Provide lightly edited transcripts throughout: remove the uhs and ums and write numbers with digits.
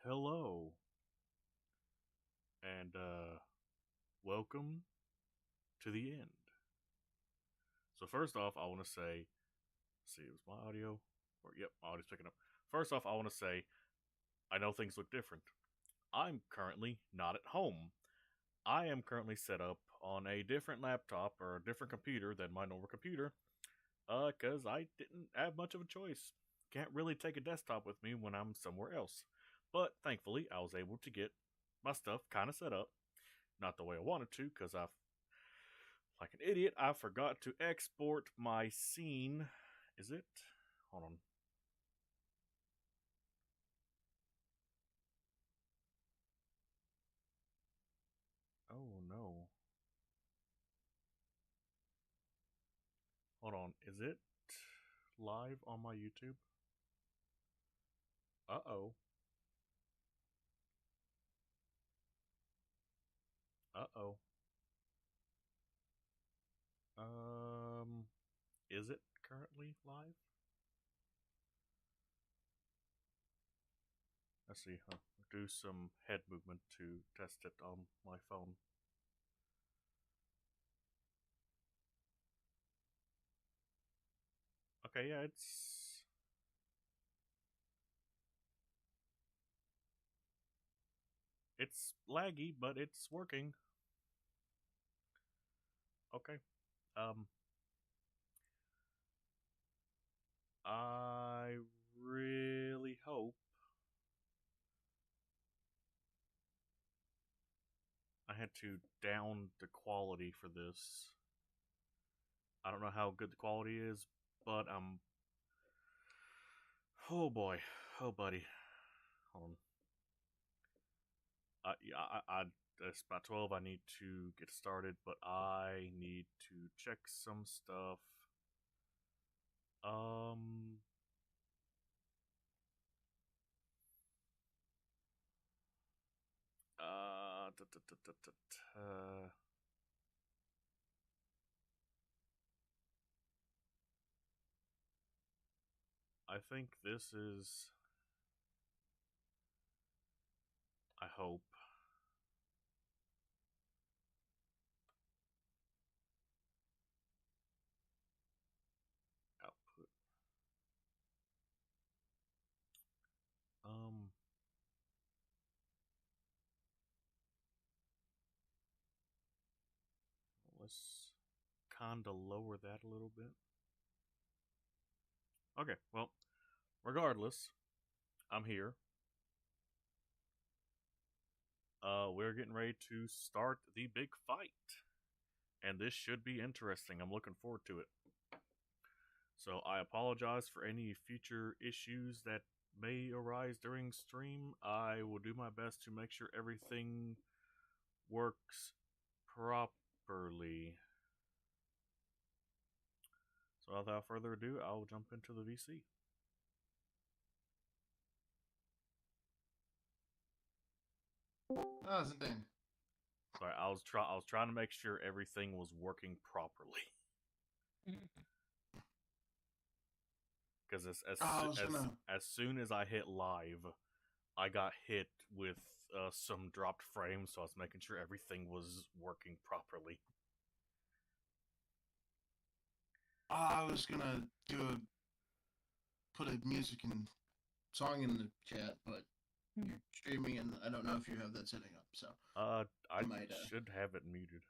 hello, and welcome to the end. So first off, I want to say, see, it was my audio, or yep, my audio's picking up. First off, I want to say, I know things look different. I'm currently not at home. I am currently set up on a different laptop or a different computer than my normal computer, cause I didn't have much of a choice. Can't really take a desktop with me when I'm somewhere else. But thankfully, I was able to get my stuff kind of set up. Not the way I wanted to, because like an idiot, I forgot to export my scene. Is it? Hold on. Oh no. Hold on. Is it live on my YouTube? Uh oh. Uh oh. Um, is it currently live? Let's see. Do some head movement to test it on my phone. Okay, yeah, it's laggy, but it's working. Okay. Um, I really hope I had to down the quality for this. I don't know how good the quality is, but oh boy, oh buddy, hold on. It's about 12. I need to get started, but I need to check some stuff. Um, uh, da, da, da, da, da, da. I think this is. I hope. Output. Um, let's kinda lower that a little bit. Okay, well, regardless, I'm here. We're getting ready to start the big fight. And this should be interesting. I'm looking forward to it. So I apologize for any future issues that may arise during stream. I will do my best to make sure everything works properly. So without further ado, I'll jump into the VC. Oh, it's a thing. Sorry, I was trying to make sure everything was working properly. Because as soon as I hit live, I got hit with some dropped frames, so I was making sure everything was working properly. I was gonna put a music and song in the chat, but you're streaming, and I don't know if you have that setting up. So I might. should have it muted.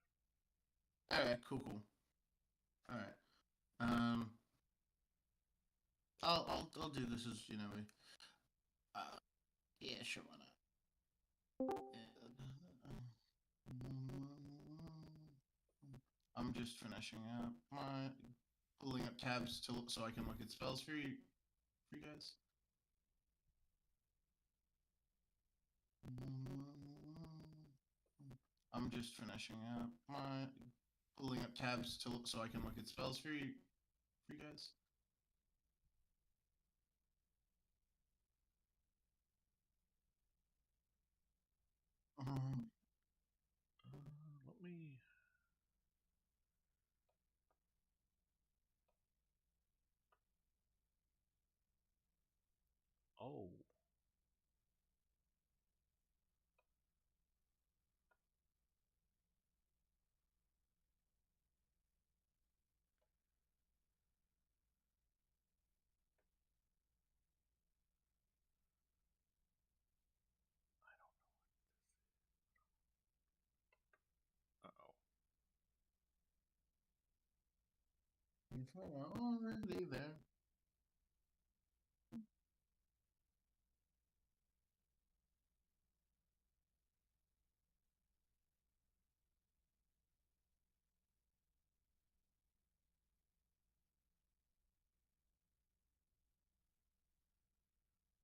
All right, cool. All right. I'll do this as yeah, sure, why not? I'm just finishing up my pulling up tabs so I can look at spells for you guys. I'm just finishing up my pulling up tabs so I can look at spells for you guys. Let me. Oh. If I were already there.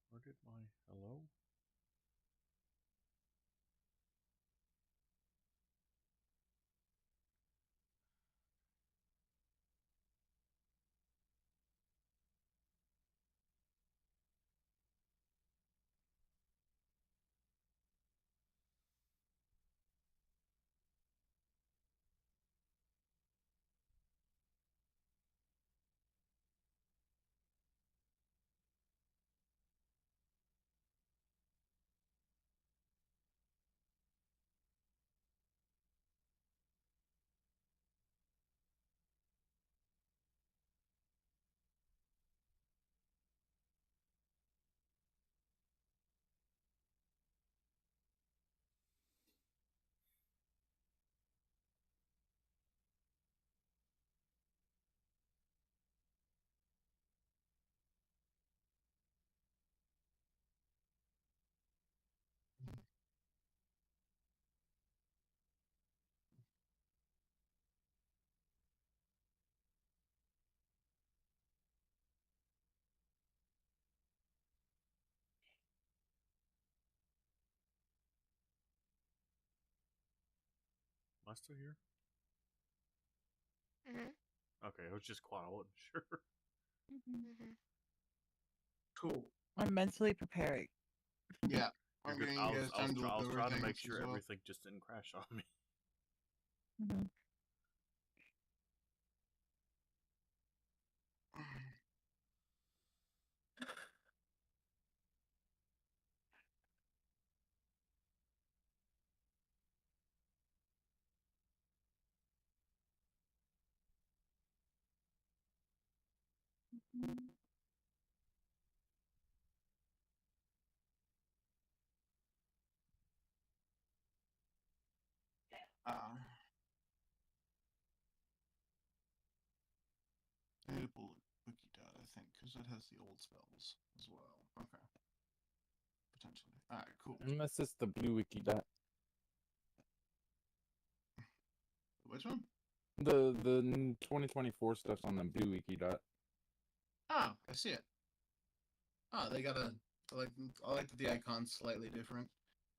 Where did my hello? Am I still here? Mm-hmm. Okay, I was just quiet. I wasn't sure. Mm-hmm. Cool. I'm mentally preparing. Yeah. You're I'm good. getting I you was, guys I was, time to try, I look was over trying to things make as sure well. everything just didn't crash on me. Mhm. Uh, I need to pull Wiki dot, I think, because it has the old spells as well. Okay. Potentially. Alright, cool. Unless it's the blue wiki dot. Which one? The 2024 stuff's on the blue wiki dot. Oh, I see it. Oh, they got I like that the icon's slightly different.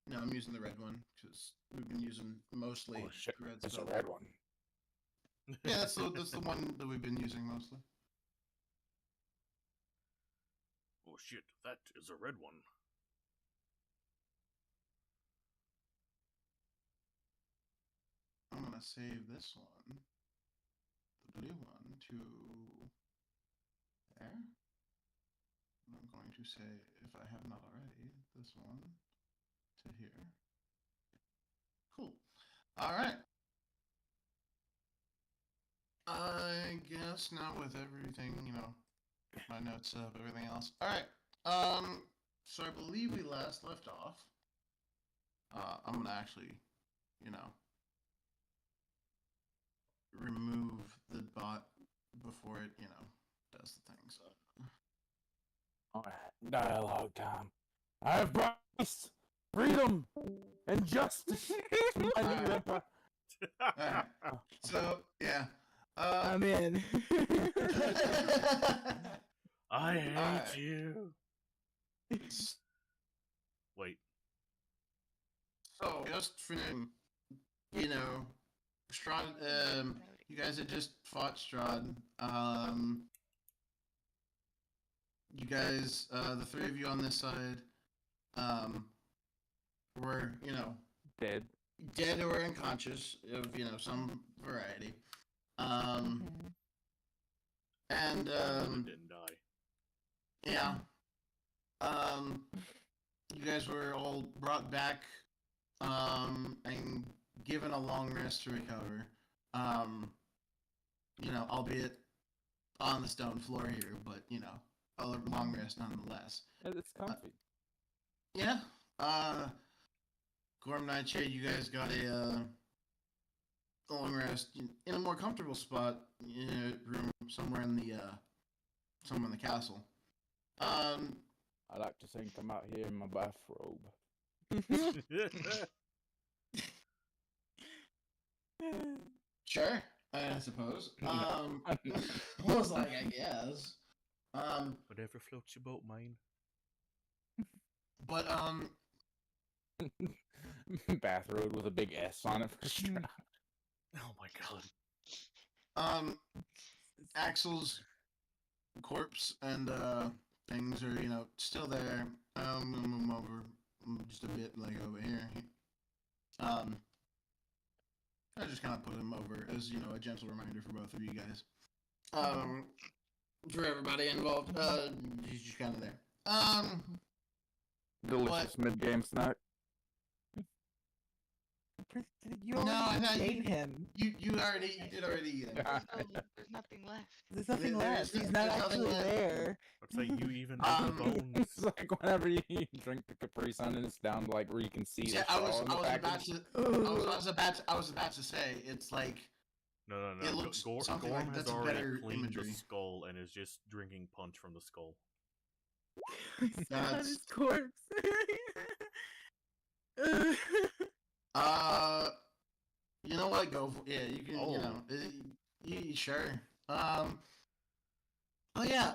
No, I'm using the red one because we've been using mostly Oh shit, the red it's a spell. red one. Yeah, that's the one that we've been using mostly. Oh shit, that is a red one. I'm gonna save this one, the blue one, to there. And I'm going to say, if I have not already, this one to here. Cool. All right. I guess now with everything, my notes up, everything else. All right. So I believe we last left off. I'm gonna actually, remove the bot before it, does the thing. So. Alright, dialogue time. I have brought peace, freedom, and justice to my new empire. Alright. So yeah. I'm in. I hate Alright. you. Wait. So just finishing, Strahd. You guys had just fought Strahd. You guys, the three of you on this side, were Dead. dead or unconscious of some variety. And Really didn't die. yeah. You guys were all brought back, and given a long rest to recover. Albeit on the stone floor here, but a long rest nonetheless. It's comfy. Yeah. Gorm Nightshade, you guys got a long rest in a more comfortable spot in a room somewhere in the castle. I like to think I'm out here in my bathrobe. Sure, I suppose. I was like, I guess. Whatever floats your boat, mine. But Bathrobe with a big S on it for Strahd. Oh my god. Axel's corpse and things are still there. Move over just a bit, like over here. I just kind of put him over as a gentle reminder for both of you guys. For everybody involved, he's just kind of there. Delicious mid-game snack. You No, I already thought ate him. you did already eat him. There's nothing left. There's nothing left. He's not there's nothing actually left. there. I'd say you even ate the bones. It's like whenever you drink the Capri Sun and it's down to like where you can see Yeah, the I was straw in the about package. to I was about to say it's like No. It looks something Gorm like has that's a already better cleaned imagery. the skull and is just drinking punch from the skull. He's on That's- his corpse. you know what? Go for you can Oh. sure. Oh yeah.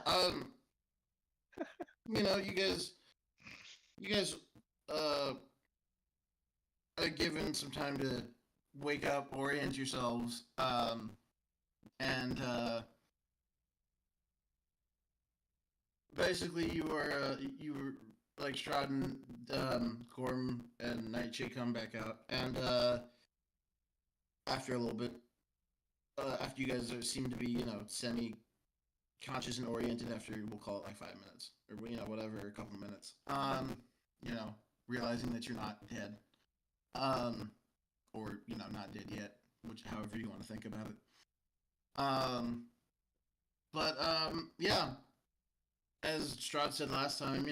You guys are given some time to wake up, orient yourselves, and basically you were like Strahd and Gorm and Nightshade come back out, and after a little bit, after you guys seem to be semi-conscious and oriented, after we'll call it like 5 minutes or whatever, a couple minutes, realizing that you're not dead, or not dead yet, which however you want to think about it. But yeah, as Strahd said last time,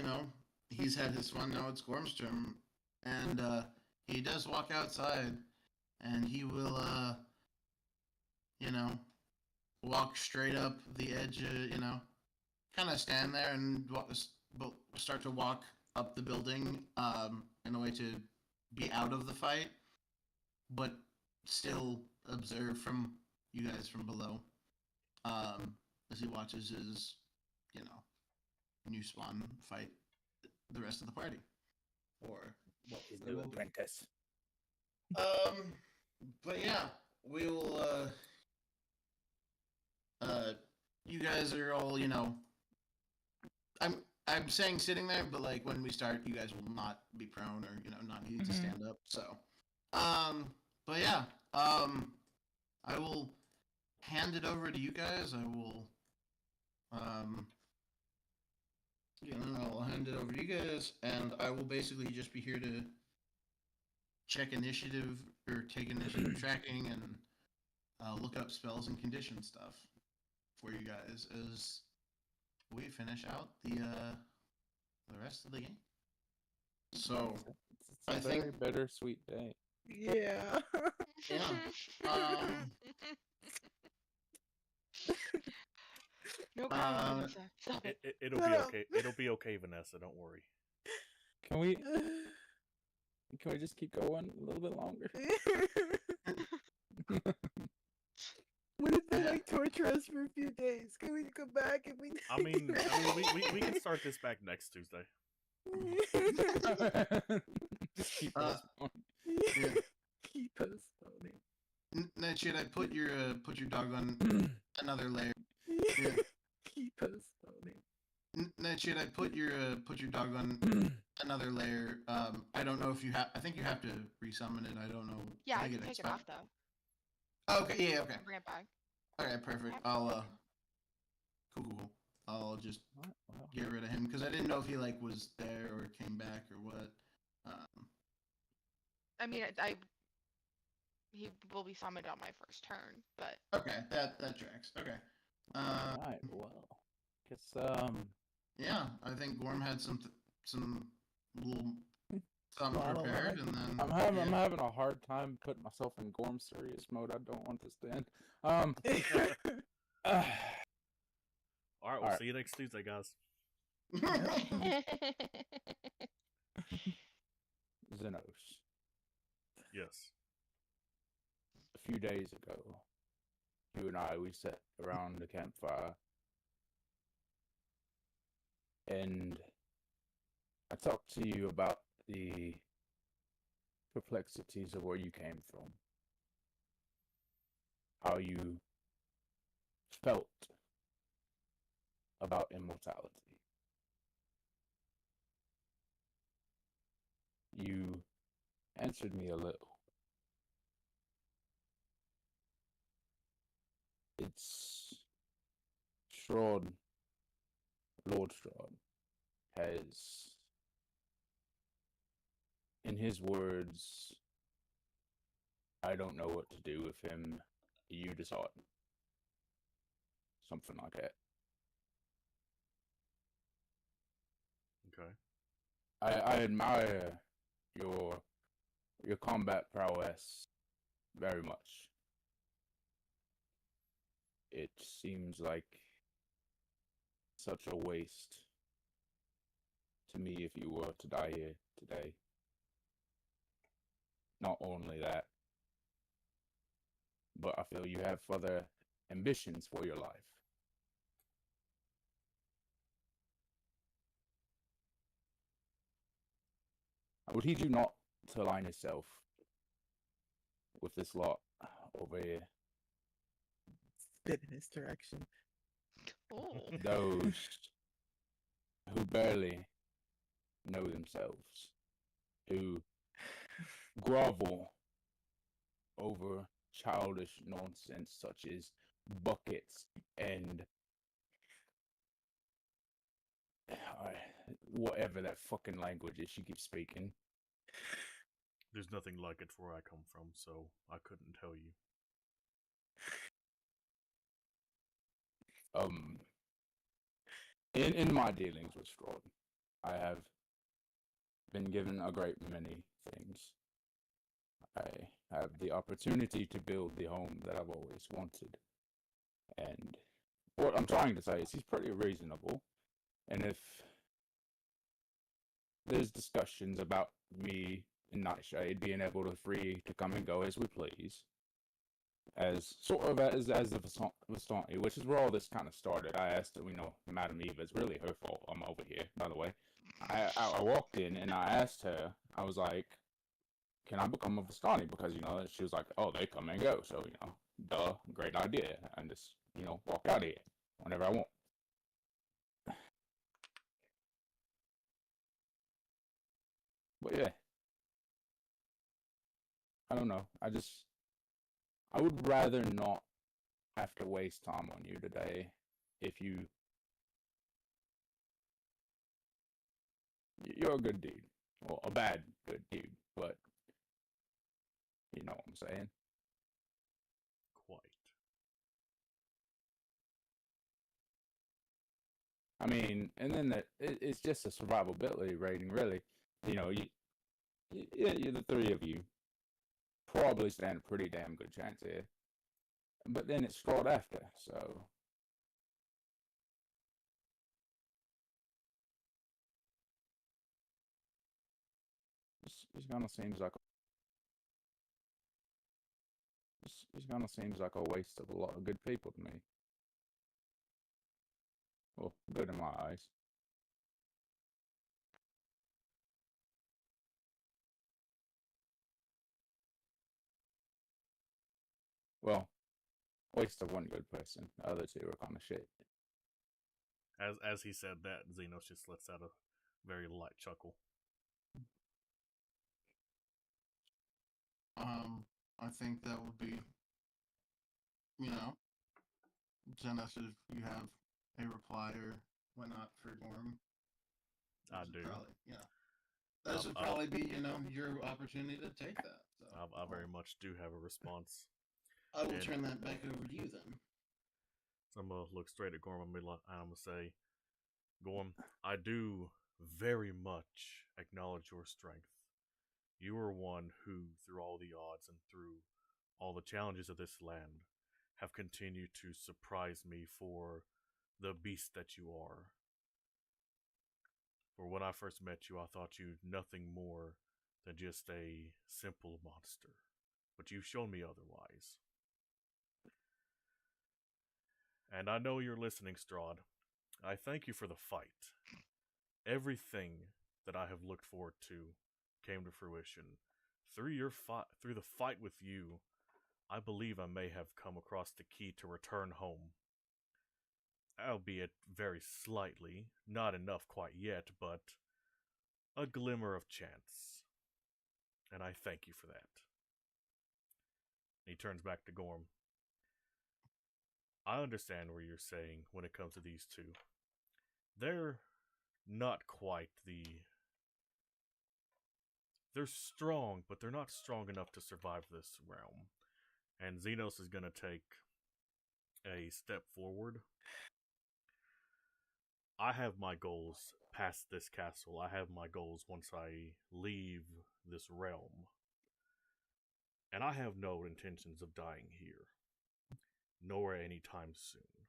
he's had his fun. Now it's Gorm's turn, and he does walk outside, and he will, walk straight up the edge. Kind of stand there and start to walk up the building, in a way to be out of the fight, but still observe from you guys from below, as he watches his, new spawn fight the rest of the party. Or what His they new will be. apprentice. But yeah, we'll you guys are all, I'm saying sitting there, but like when we start, you guys will not be prone or not needing to stand up. So, but yeah, I will hand it over to you guys. I will, I'll hand it over to you guys, and I will basically just be here to check initiative or take initiative tracking and look up spells and condition stuff for you guys as we finish out the rest of the game. So It's I a think- very bittersweet day. Yeah. Yeah. No problem, Vanessa. Stop it. It'll be okay. It'll be okay, Vanessa. Don't worry. Can we just keep going a little bit longer? What if they like torture us for a few days? Can we come back if we? I mean, we can start this back next Tuesday. Just keep Uh, us going. Yeah. Keep us going. Nightshade, I put your dog on another layer. Yeah. Keep us going. Nightshade, I put your dog on another layer. I don't know if you have. I think you have to resummon it. I don't know. Yeah, I think can take it expi- off though. Oh, okay, yeah, okay. Bring it back. Okay, perfect. I'll cool. I'll just What? Wow. get rid of him because I didn't know if he like was there or came back or what. I mean, he will be summoned on my first turn, but Okay, that tracks. Okay. Alright, well. Guess Yeah, I think Gorm had some little something Well, I don't prepared, like and then I'm yeah. having a hard time putting myself in Gorm serious mode. I don't want this to end. Uh, All right, we'll Alright. see you next Tuesday, guys. Xenos. Yes. A few days ago, you and I, we sat around the campfire, and I talked to you about the perplexities of where you came from, how you felt about immortality. You answered me a little. It's Strahd, Lord Strahd, has, in his words, I don't know what to do with him, you decide. Something like that. Okay. I admire your combat prowess very much. It seems like such a waste to me if you were to die here today. Not only that, but I feel you have further ambitions for your life. I would heed you not to align yourself with this lot over here. Spit in his direction. Oh. Those who barely know themselves, who grovel over childish nonsense such as buckets and whatever that fucking language is she keeps speaking. There's nothing like it where I come from, so I couldn't tell you. In my dealings with Strahd, I have been given a great many things. I have the opportunity to build the home that I've always wanted. And what I'm trying to say is he's pretty reasonable. And if there's discussions about me and Nightshade being able to free to come and go as we please, as sort of as the Vistani, which is where all this kind of started. I asked, Madam Eva, it's really her fault. I'm over here, by the way. I walked in and I asked her, I was like, can I become a Vistani? Because, she was like, oh, they come and go. So, duh, great idea. And just, walk out of here whenever I want. But yeah, I don't know. I would rather not have to waste time on you today if you're a good dude. Well, a bad good dude, but you know what I'm saying. Quite. I mean, and then it's just a survivability rating, really. You the three of you probably stand a pretty damn good chance here. But then it's Strahd after, so it kind of seems like a waste of a lot of good people to me. Well, good in my eyes. Well, waste of one good person. The other two are kind of shit. As he said that, Xenos just lets out a very light chuckle. I think that would be, Zenos, if you have a reply or whatnot for Gorm. I do. Probably, that should probably be, your opportunity to take that. So, I very much do have a response. I will turn that back over to you then. So I'm gonna look straight at Gorm and I'm gonna say, Gorm, I do very much acknowledge your strength. You are one who, through all the odds and through all the challenges of this land, have continued to surprise me for the beast that you are. For when I first met you, I thought you nothing more than just a simple monster. But you've shown me otherwise. And I know you're listening, Strahd. I thank you for the fight. Everything that I have looked forward to came to fruition. Through the fight with you, I believe I may have come across the key to return home. Albeit very slightly, not enough quite yet, but a glimmer of chance. And I thank you for that. He turns back to Gorm. I understand what you're saying when it comes to these two. They're not quite the... They're strong, but they're not strong enough to survive this realm. And Xenos is going to take a step forward. I have my goals past this castle. I have my goals once I leave this realm. And I have no intentions of dying here, nor anytime soon.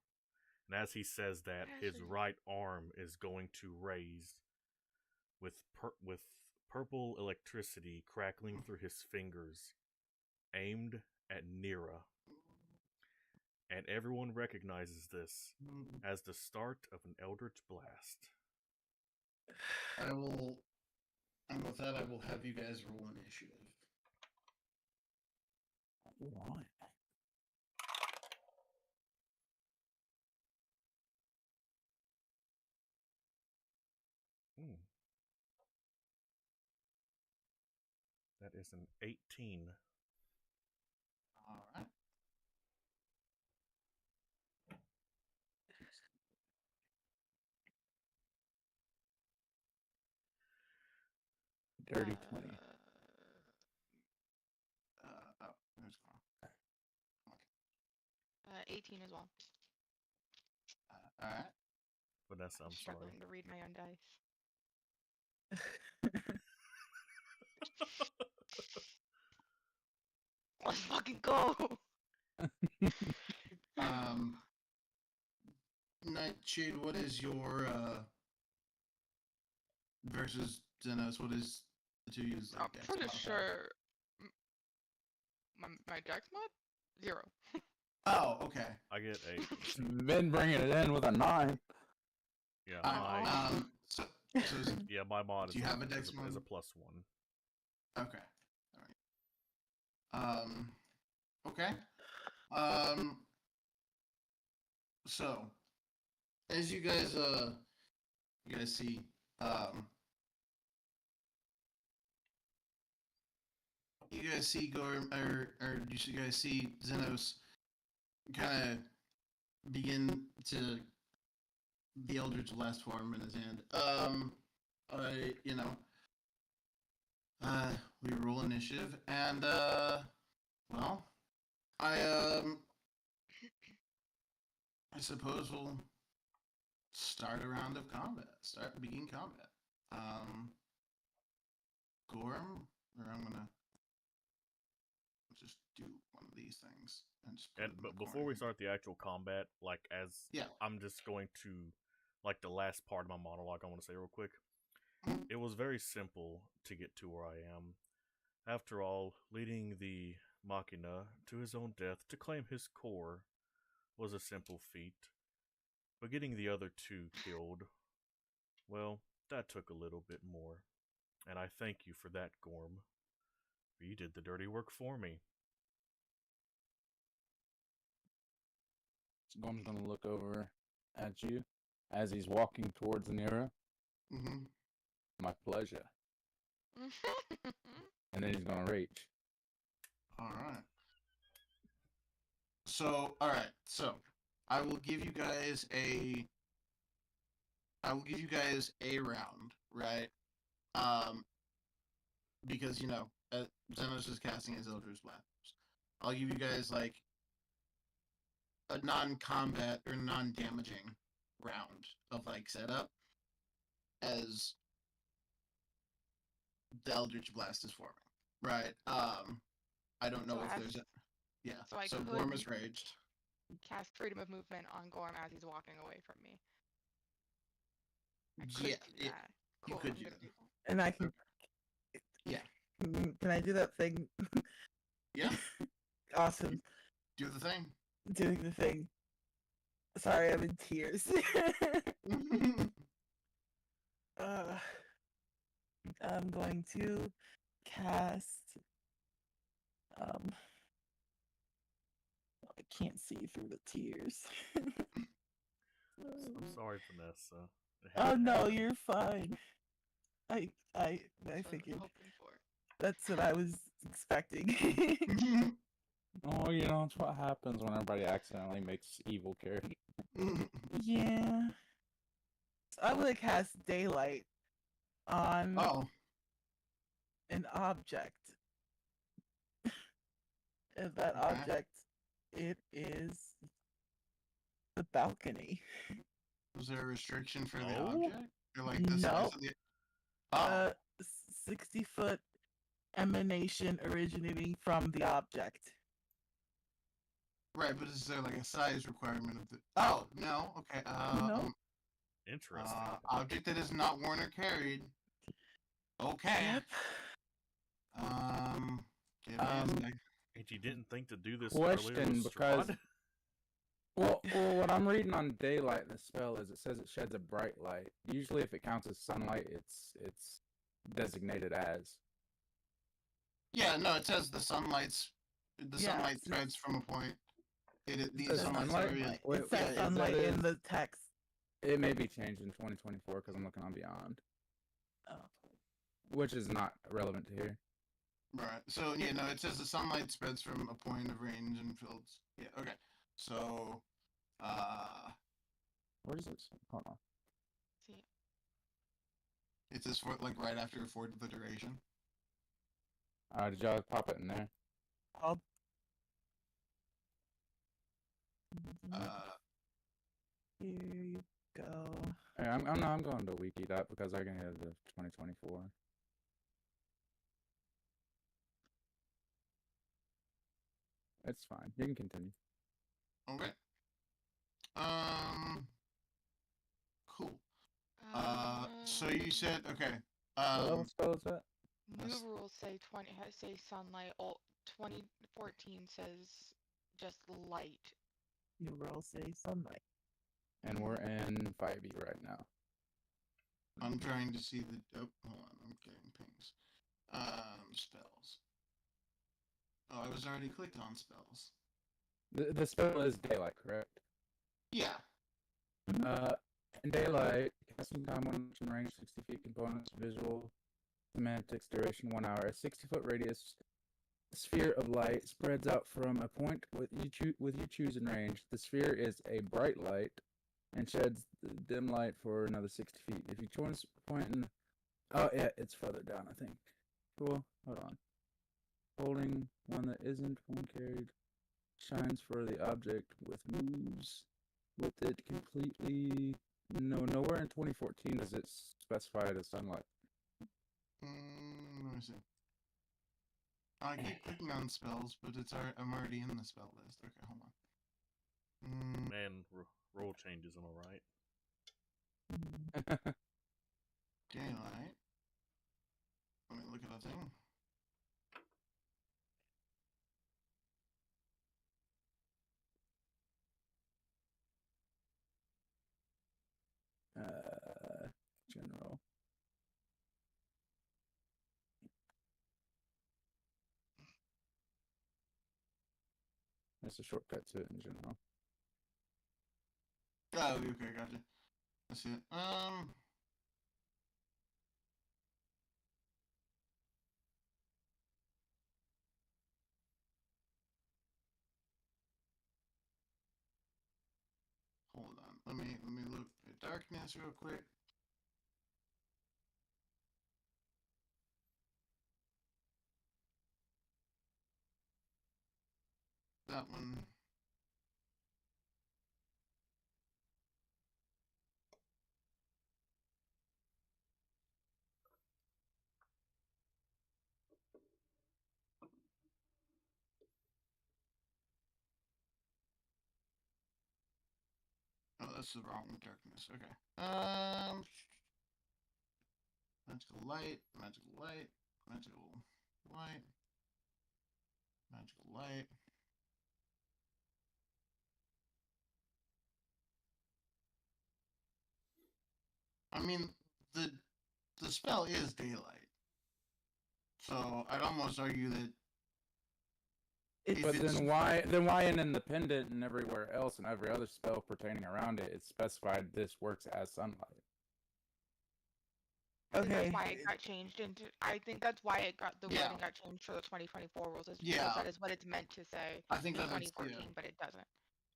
And as he says that, his right arm is going to raise with purple electricity crackling through his fingers, aimed at Nira. And everyone recognizes this as the start of an Eldritch Blast. And with that, I will have you guys roll initiative. Right. That is an 18. All right. Dirty 20. There's one. 18 as well. All right. Vanessa, I'm sorry. Struggling to read my own dice. Let's fucking go! Nightshade, what is your versus Xenos? What is the two use? I'm pretty sure my dex mod? 0. Oh, okay. I get 8. Ben bringing it in with a 9. Yeah, yeah, my mod do you have a dex is mod? a +1. Okay. All right. Okay. So, as you guys see, Gorm, or you guys see Xenos kind of begin to the Eldritch Blast form in his hand. We roll initiative, and well, I suppose we'll start a round of combat. Begin combat. Gorm, or I'm gonna just do one of these things. But before we start the actual combat, I'm just going to, the last part of my monologue I want to say real quick. It was very simple to get to where I am. After all, leading the Machina to his own death to claim his core was a simple feat. But getting the other two killed, well, that took a little bit more. And I thank you for that, Gorm. You did the dirty work for me. Gorm's gonna look over at you as he's walking towards Nira. Mm-hmm. My pleasure. And then he's gonna rage. All right. So, I will give you guys a round, right? Because Xenos is casting his Eldritch Blast. I'll give you guys like a non-combat or non-damaging round of setup as the Eldritch Blast is forming. Right. I don't know So if as- there's a. Yeah. so I Gorm could- is raged. Cast freedom of movement on Gorm as he's walking away from me. I could Yeah. do that. You Cool, could I'm do gonna that. do that. And I can. Yeah. Can I do that thing? Yeah. Awesome. Do the thing. Doing the thing. Sorry, I'm in tears. I'm going to cast. I can't see through the tears. I'm sorry, Vanessa. It Oh had to no, happen. you're fine. I That's what I'm figured hoping for. that's what I was expecting. Oh, you know, it's what happens when everybody accidentally makes evil characters. Yeah. So I'm gonna cast daylight on Oh. an object. And that Okay. object, it is the balcony. Was there a restriction for the No? object? Or like the size No. of the. Oh. 60-foot emanation originating from the object. Right, but is there like a size requirement of the? Oh no. Okay. No. Interesting. Object that is not worn or carried. Okay. Yep. Give me a sec. And you didn't think to do this Question, earlier with because- Strahd? Well, what I'm reading on daylight in the spell is it says it sheds a bright light. Usually, if it counts as sunlight, it's designated as. Yeah, no, it says the sunlight Yeah, it's- spreads from a point. The says sunlight sunlight? area. Wait, It says is sunlight that in the text. It may be changed in 2024 because I'm looking on Beyond, Oh. which is not relevant to here. Right. So yeah, no, it says the sunlight spreads from a point of range and fields. Yeah. Okay. So, Where does it? Hold on. See, it says for like right after for the duration. Did y'all pop it in there? I'll... Here you go. Hey, I'm going to wiki that because I can hear the 2024. It's fine. You can continue. Okay. Cool. So you said okay. What level spell is that? new That's- rules say say sunlight. 2014 says just light. New roll say sunlight. And we're in 5e right now. I'm trying to see the. Oh, hold on. I'm getting pings. Spells. Oh, I was already clicked on spells. The spell is daylight, correct? Yeah. In daylight, casting time 1 inch in range, 60 feet, components, visual, semantics, duration 1 hour. A 60-foot radius sphere of light spreads out from a point with you choose in range. The sphere is a bright light and sheds dim light for another 60 feet. If you choose a point in... Oh, yeah, it's further down, I think. Cool. Hold on. Holding one that isn't one carried shines for the object with moves with it completely. No, nowhere in 2014 does it specify it as sunlight. Let me see. I keep clicking on spells, but I'm already in the spell list. Okay, hold on. Man, roll changes, am I right? Daylight. Let me look at that thing. General. That's a shortcut to it in general. Oh, okay, gotcha. That's it. Hold on. Let me look at darkness real quick. That one. that's the wrong darkness. Okay. Magical light, magical light, magical light, magical light. I mean, the the spell is daylight, so I'd almost argue that It's, if But it's then why in Independent and everywhere else and every other spell pertaining around it, it's specified this works as sunlight. I think okay. that's why it got changed into. I think that's why it got the Yeah. wording got changed for the 2024 rules. Is Yeah. because that is what it's meant to say I think in that it's 2014, but it doesn't.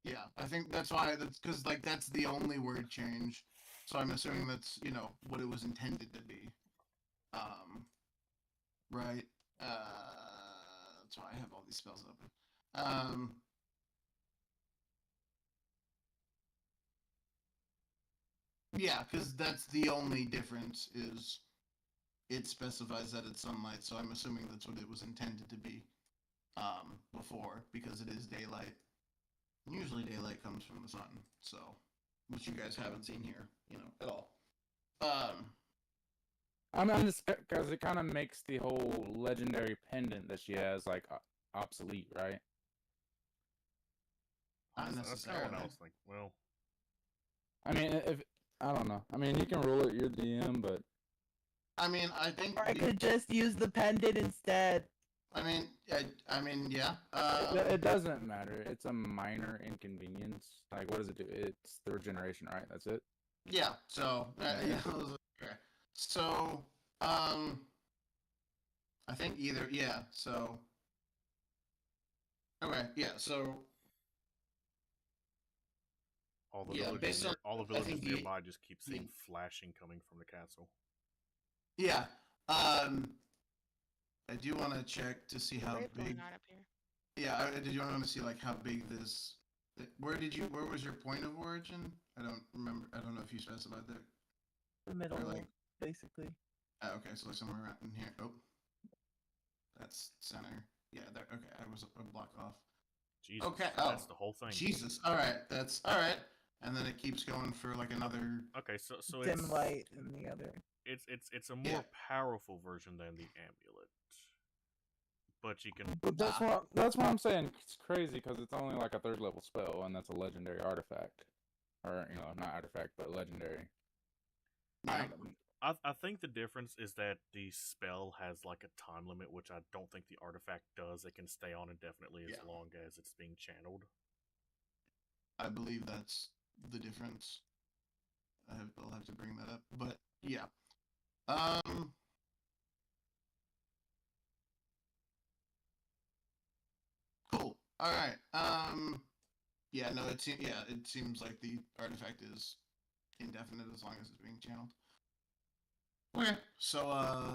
yeah. I think that's why that's because like that's the only word change. So I'm assuming that's what it was intended to be. Right. That's why I have all these spells open. Yeah, because that's the only difference is it specifies that it's sunlight, so I'm assuming that's what it was intended to be before, because it is daylight. Usually daylight comes from the sun, so which you guys haven't seen here, at all. I mean, just because it kind of makes the whole legendary pendant that she has like obsolete, right? Not That's kind of what necessarily. I was thinking. Well, I mean, if I don't know. I mean, you can rule it your DM, but I mean, I think. Or I could just use the pendant instead. I mean, yeah. it doesn't matter. It's a minor inconvenience. Like, what does it do? It's the regeneration, right? That's it. Yeah. So, Yeah. okay. So, I think either. Yeah. So. Okay. Yeah. So. all the Yeah, villages, based on- all the I villages think nearby just keep seeing the- flashing coming from the castle. Yeah. I do want to check to see how Wave going big. on up here. Yeah. Did you want to see like how big this? Where was your point of origin? I don't remember. I don't know if you specified there. The middle, Or, like- basically. Okay, so like somewhere around in here. Oh, that's center. Yeah, there. Okay, I was a block off. Jesus, Okay, that's oh, the whole thing. Jesus. All right, that's all right. And then it keeps going for like another. Okay, so Dim it's light and the other. it's a more Yeah. powerful version than the amulet, but you can. But that's what I'm saying. It's crazy because it's only like a 3rd level spell, and that's a legendary artifact, or not artifact, but legendary. Yeah. I think the difference is that the spell has like a time limit, which I don't think the artifact does. It can stay on indefinitely as Yeah. long as it's being channeled. I believe that's the difference. I'll have to bring that up, but yeah. Cool. All right. Yeah. No. It seems like the artifact is indefinite as long as it's being channeled. Okay. So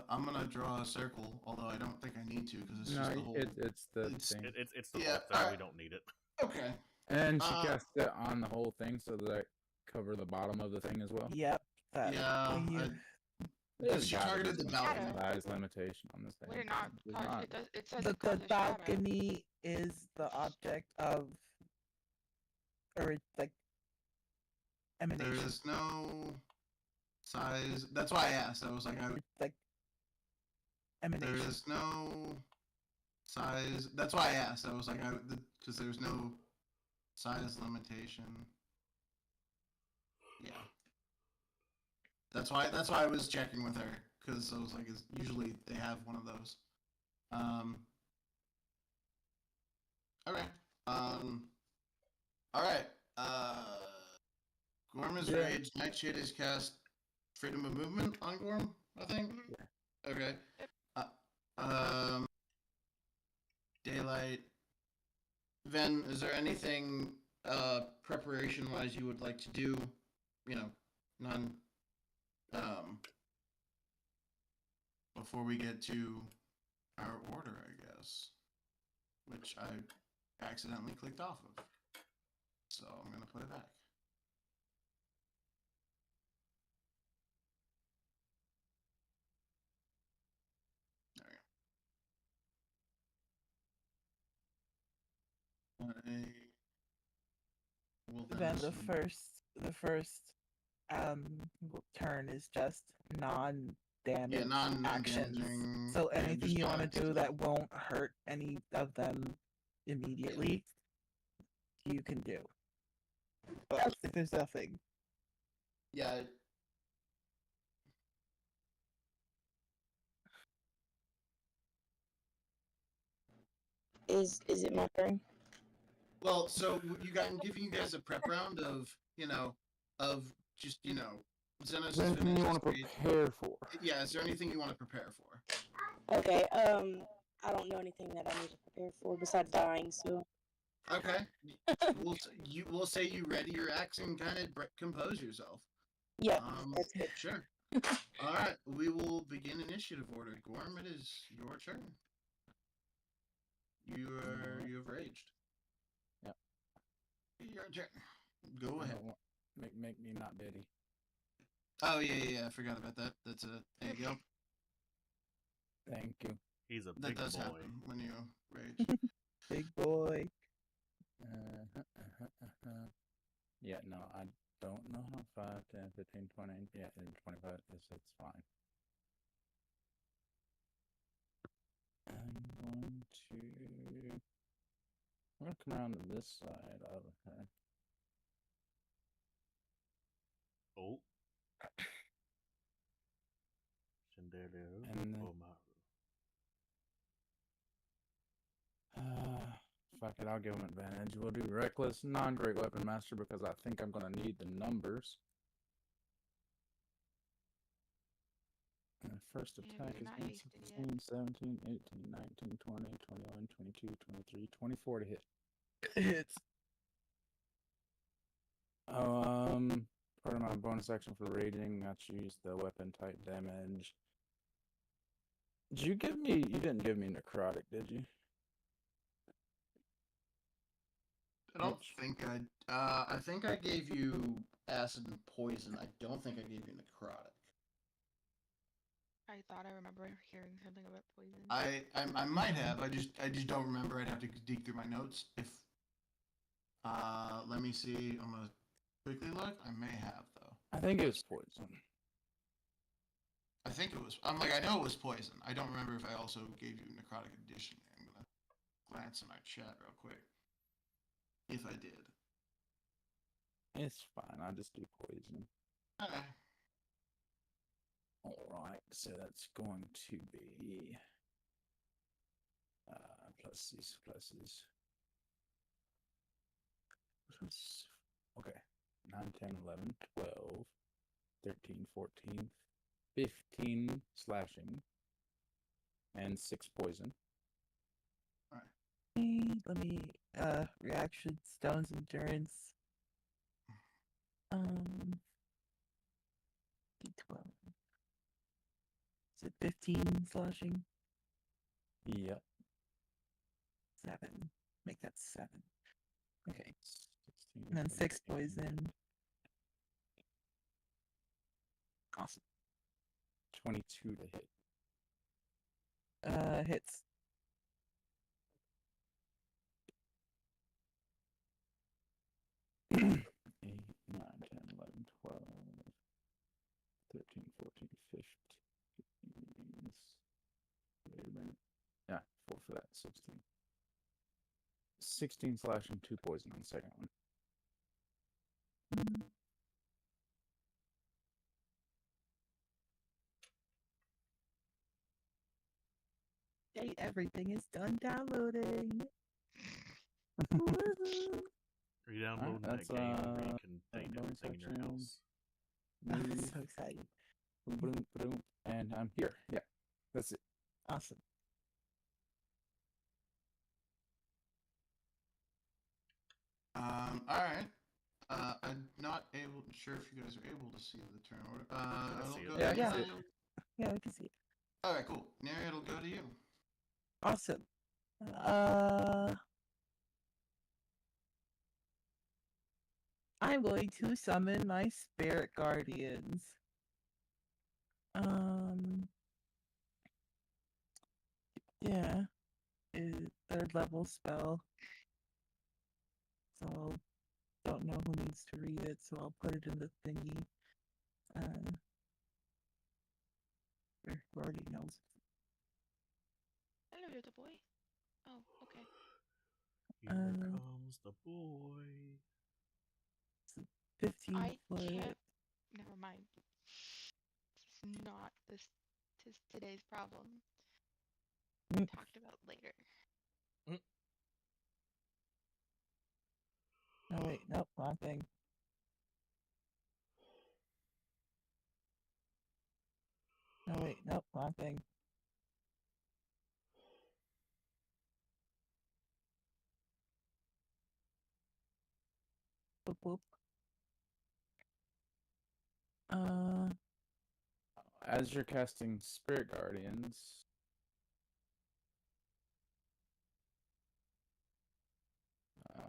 I'm gonna draw a circle, although I don't think I need to because it's just the whole. it's the it's- thing. It's the Yeah, whole thing. We alright. don't need it. Okay. And she uh, cast it on the whole thing so that cover the bottom of the thing as well. Yep. That, Yeah. when you- There's She gotta be targeted the some balcony. Shadow. size limitation on this thing. Would it not? There's Cause not. It does. It says the, it causes the shadow. balcony is the object of, or like, There emanation. is no size. That's why I asked. I was like, Like, there emanation. is no size. That's why I asked. I was like, because there's no size limitation. Yeah. That's why I was checking with her because I was like, usually they have one of those. Okay. All right. Gorm is Yeah. rage. Nightshade is cast freedom of movement on Gorm, I think. Mhm. Okay. Daylight. Ven, is there anything preparation wise you would like to do? None. Before we get to our order, I guess, which I accidentally clicked off of. So I'm gonna put it back. There we go. I will then Then the assume- first the first turn is just non-damage actions. non-damaging. So Yeah, anything just you want to attacks. do that won't hurt any of them immediately, you can do. But if there's nothing, Yeah. Is it my turn? Well, so I'm giving you guys a prep round of just Xenos is Anything finished. you want to Great. prepare for? Yeah, is there anything you want to prepare for? Okay. I don't know anything that I need to prepare for besides dying. So. Okay. We'll say you ready your axe and kind of compose yourself. Yeah, that's good. Sure. All right, we will begin initiative order. Gorm, it is your turn. You've raged. Yep. Your turn. Go ahead. Make me not Betty. Oh yeah. I forgot about that. That's there you go. Thank you. He's a That big does boy. happen when you rage. big boy. Yeah, no, I don't know how 5, 10, 15, 20, yeah, and 25 is, it's fine. I'm going to come around to this side of her. Oh. Shinderu And then- Omaru. Fuck it, I'll give him advantage. We'll do Reckless, non-Great Weapon Master, because I think I'm going to need the numbers. And the first Yeah, attack you're is not going used to it 16, 17, 18, 19, 20, 21, 22, 23, 24 to hit. It's Part of my bonus action for raging, I choose the weapon type damage. You didn't give me necrotic, did you? I don't think I think I gave you acid and poison. I don't think I gave you necrotic. I thought I remember hearing something about poison. I might have. I just don't remember. I'd have to dig through my notes. If let me see. I'm gonna quickly look. I may have though. I think it was poison. I think it was. I know it was poison. I don't remember if I also gave you necrotic addition. I'm gonna glance in our chat real quick. If I did. It's fine. I'll just do poison. Okay. Alright, so that's going to be pluses. Okay. 9, 10, 11, 12, 13, 14, 15 slashing, and 6 poison. let me reaction stones endurance. D12. Is it 15 slashing? Yep. 7. Make that 7. Okay. 16, And then 6 17. poison. Awesome. 22 to hit. Hits. Eight, 9, 10, 11, 12, 13, 14, 15. Wait a minute. Yeah, 4 for that. 16. 16 slashing, 2 poison on the second one. Hey, everything is done downloading. Re-downloading Alright, that game where you that's, can paint bonus everything in your action. house. I'm Move, so excited. boom, boom, and I'm here. Yeah, that's it. Awesome. All right. I'm not sure if you guys are able to see the turn order. I see It'll it. go to Yeah. you. Yeah, we can see it. All right, cool. Nary, it'll go to you. Awesome. I'm going to summon my spirit guardians. Yeah. Third level spell. So don't know who needs to read it, so I'll put it in the thingy. Who already knows. Hello, little boy. Oh, okay. Here comes the boy. 15 I foot. can't. Never mind. It's not today's problem. Talked about later. Oh wait, nope, wrong thing. Oh wait, nope, wrong thing. Boop boop. As you're casting Spirit Guardians, uh,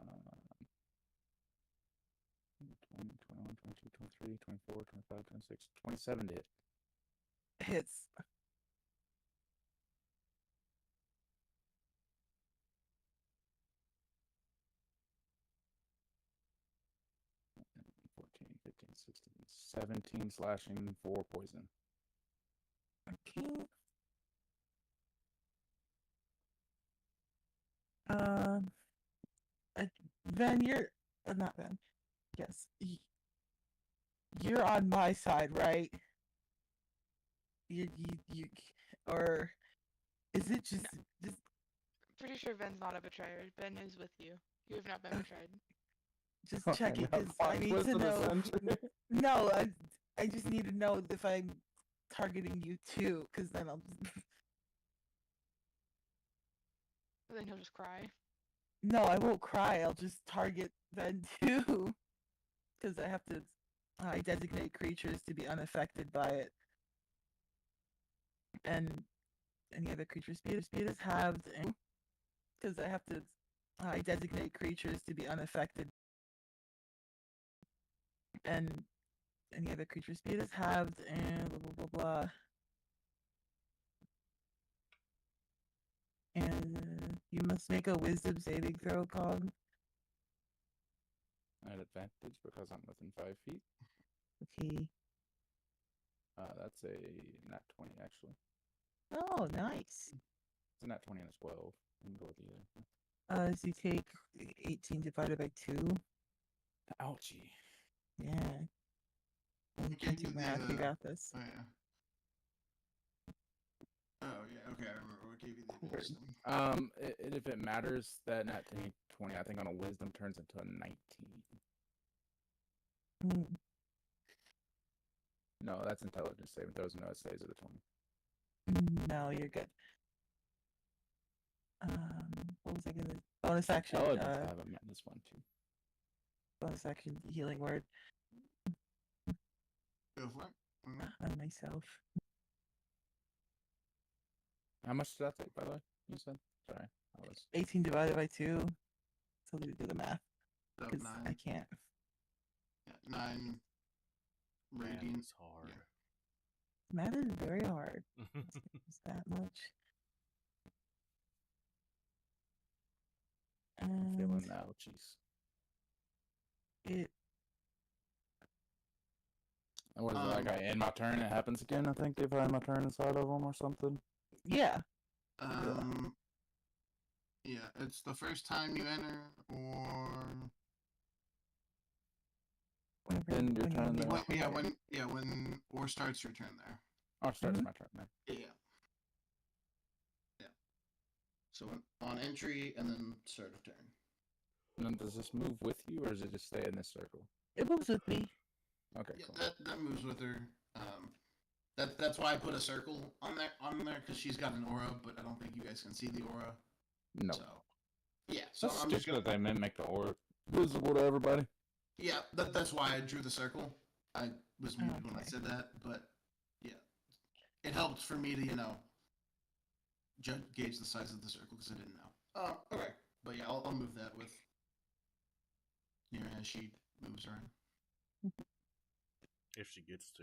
20, 21, 22, 23, 24, 25, 26, 27 to hit. Hits. And 14, 15, 16, 17 slashing for poison. Okay. Then you're not then. Yes. You're on my side, right? You or is it just Pretty sure Ben's not a betrayer. Ben is with you. You have not been betrayed. just check it because I need to know. No, I just need to know if I'm targeting you too, because then I'll. Then he'll just cry. No, I won't cry. I'll just target Ben too, because I have to. I designate creatures to be unaffected by it, and any other creature speed is halved, and because I have to. I designate creatures to be unaffected, and any other creature speed is halved, and blah blah blah blah. And you must make a Wisdom saving throw, Cog. At advantage because I'm within 5 feet. Okay. That's a nat 20 actually. Oh, nice. It's a nat 20 and a 12. Go with either. So you take 18 divided by 2. Ouchie. Yeah. You Can't gave do me math. the- You got this. Oh yeah. Oh yeah. Okay, I remember what gave you the Word. wisdom. If it matters, that nat 20, I think on a wisdom turns into a 19. Mm. No, that's intelligence saving throws. No, it stays at a 20. No, you're good. What was I gonna? Bonus action. Intelligence, I have a this one too. Bonus action. Healing word Go for it. on myself. How much did that take, by the way? You said? Sorry, I was. 18 divided by 2. So let me do the math So because I 9. can't. Yeah, 9 Man, radiant. it's hard. Math is very hard. It's that much. I'm feeling And the ouchies. it. What is it, like I end my turn, it happens again, I think, if I end my turn inside of them or something? Yeah. Yeah, it's the first time you enter, or End your turn there. when or starts your turn there. Oh, starts my turn there. Yeah. So on entry and then start of turn. And then does this move with you, or does it just stay in this circle? It moves with me. Okay, Yeah, cool. that moves with her. That's why I put a circle on there because she's got an aura, but I don't think you guys can see the aura. No. So yeah, so That's I'm just stupid that they make the aura visible to everybody. yeah. That's why I drew the circle. I was muted when I Okay. said that, but yeah, it helped for me to gauge the size of the circle because I didn't know. Okay, but yeah, I'll move that with as she moves around. If she gets to.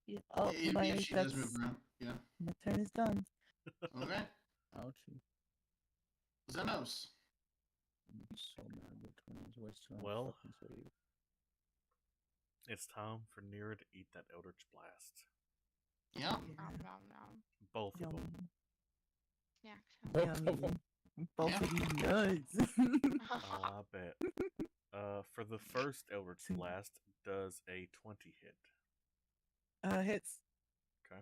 Yeah. Oh, If she does move around, yeah. my turn is done. Okay, Ouchie. Xenos. I'm so mad that 20 is wasted on Well. fucking save. It's time for Nira to eat that Eldritch Blast. Yeah. Nom nom nom. Both of them. Snack Both time. of them. Both Yeah. of these nuts. I bet. For the first Eldritch Blast, does a 20 hit? Hits. Okay.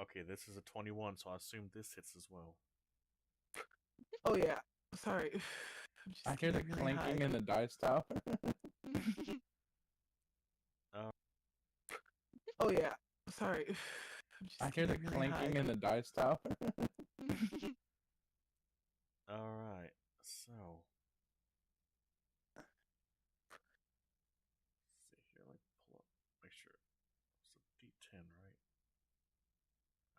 Okay, this is a 21, so I assume this hits as well. Oh yeah. Sorry. I'm just I hear the getting really clinking high. in the dice tower. Oh yeah. Sorry. I'm just I hear the getting really clinking high. in the dice tower. Alright, so. Let's see here, let me pull up, make sure. It's a D10, right?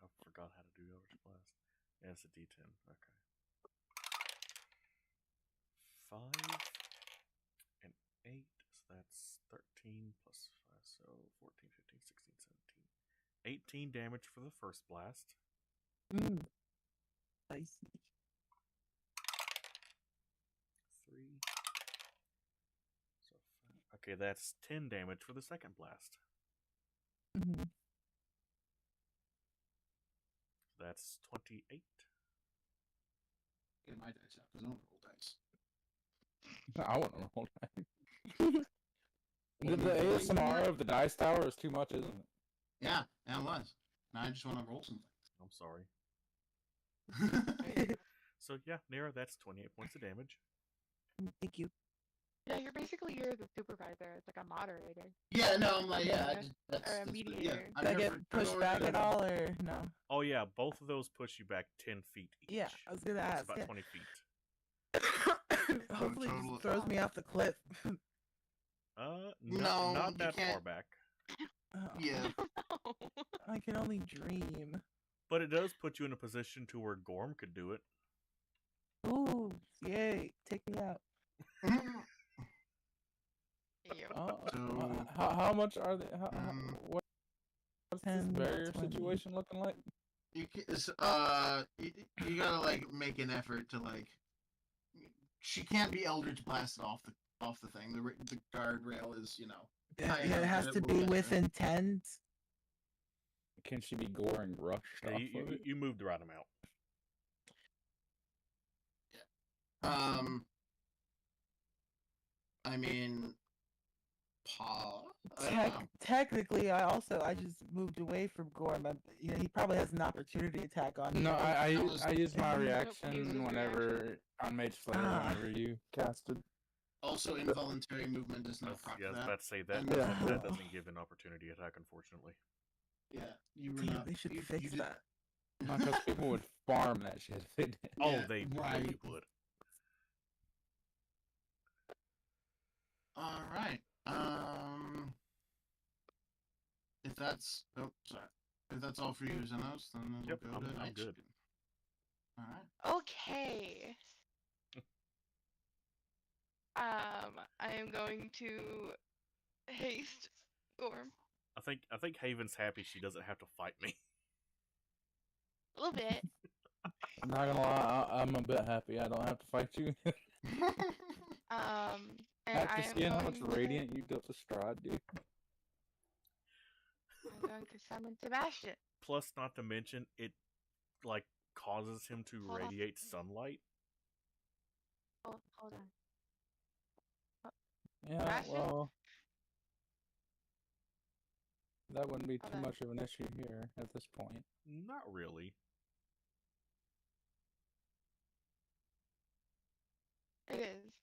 I forgot how to do Eldritch Blast. Yeah, it's a D10, okay. 5 and 8, so that's 13 plus 5, so 14, 15, 16, 17. 18 damage for the first blast. Spicy. 3. So 5. Okay, that's 10 damage for the second blast. Mhm. That's 28. Get my dice out because I don't roll dice. I want to roll that. The ASMR of the dice tower is too much, isn't it? Yeah, it was. Now I just want to roll something. I'm sorry. So yeah, Nira, that's 28 points of damage. Thank you. Yeah, you're the supervisor. It's like a moderator. Yeah, no, I'm like, yeah, Yeah. that's, Or a yeah, mediator. I'm Did I here get for pushed no back reason. at all, or no? Oh yeah, both of those push you back 10 feet each. Yeah, I was gonna That's ask. about Yeah. 20 feet. Hopefully, it total- just throws me off the cliff. No, not you that far can't. back. Oh, Yeah. I can only dream. But it does put you in a position to where Gorm could do it. Ooh, yay! Take me out. Ew. So- How much are they? What's this 10, barrier 20. situation looking like? you gotta like make an effort to like. She can't be Eldritch blasted off the thing. The guardrail is Yeah, high enough it has that to will be get her. within 10. Can she be goring rushed Yeah, off of it? you moved the right amount. I mean, I don't know. Technically, I just moved away from Gorm. He probably has an opportunity attack on me. No, I used my Use his reaction whenever on Mage Slayer whenever you casted. Also, involuntary movement does not proc Yeah, I was that. about to say that. Yeah. That doesn't give an opportunity attack, unfortunately. Yeah, you were Damn, not. they should you fix did- that. Because people would farm that shit if they did. Oh, Yeah, they right. really would. All right. If that's if that's all for you, Zenos, then Yep, we'll go to I'm night good. shift. All right. Okay. I am going to haste Gorm I think Haven's happy she doesn't have to fight me. a little bit. I'm not gonna lie, I'm a bit happy I don't have to fight you. And I After am seeing how much going to- radiant you built to Strahd, dude. I'm going to summon Sebastian. Plus, not to mention, it like causes him to Hold on. radiate sunlight. Oh, hold on. Yeah, Sebastian? well, that wouldn't be too Okay. much of an issue here at this point. Not really. It is.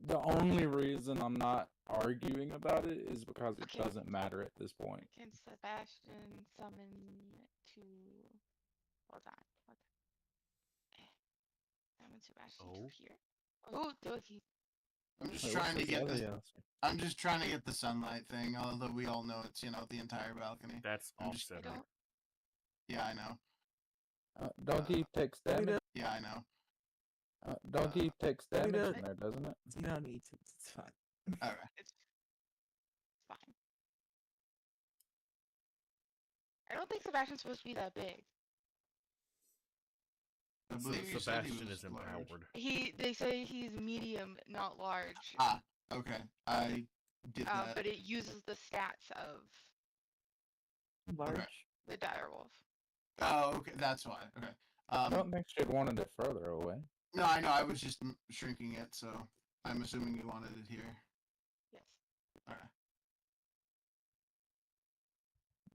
The only reason I'm not arguing about it is because it Okay. doesn't matter at this point. Can Sebastian summon to... Hold on. Summon Sebastian Oh. to here. Oh, he... I'm just Wait, trying what's to this get other the. yellow? I'm just trying to get the sunlight thing. Although we all know it's the entire balcony. That's I'm off just- I center. don't... Yeah, I know. Doggy takes damage. Yeah, I know. Doggy takes damage don't- in there, doesn't it? You don't need to. It's fine. All right. It's fine. I don't think Sebastian's supposed to be that big. I believe you said he Sebastian was is large. empowered. They say he's medium, not large. Ah, okay. I did that. But it uses the stats of Large. the direwolf. Oh, okay. That's why. Okay. I don't think she'd wanted it further away. No, I know. I was just shrinking it, so I'm assuming you wanted it here. Yes. Alright.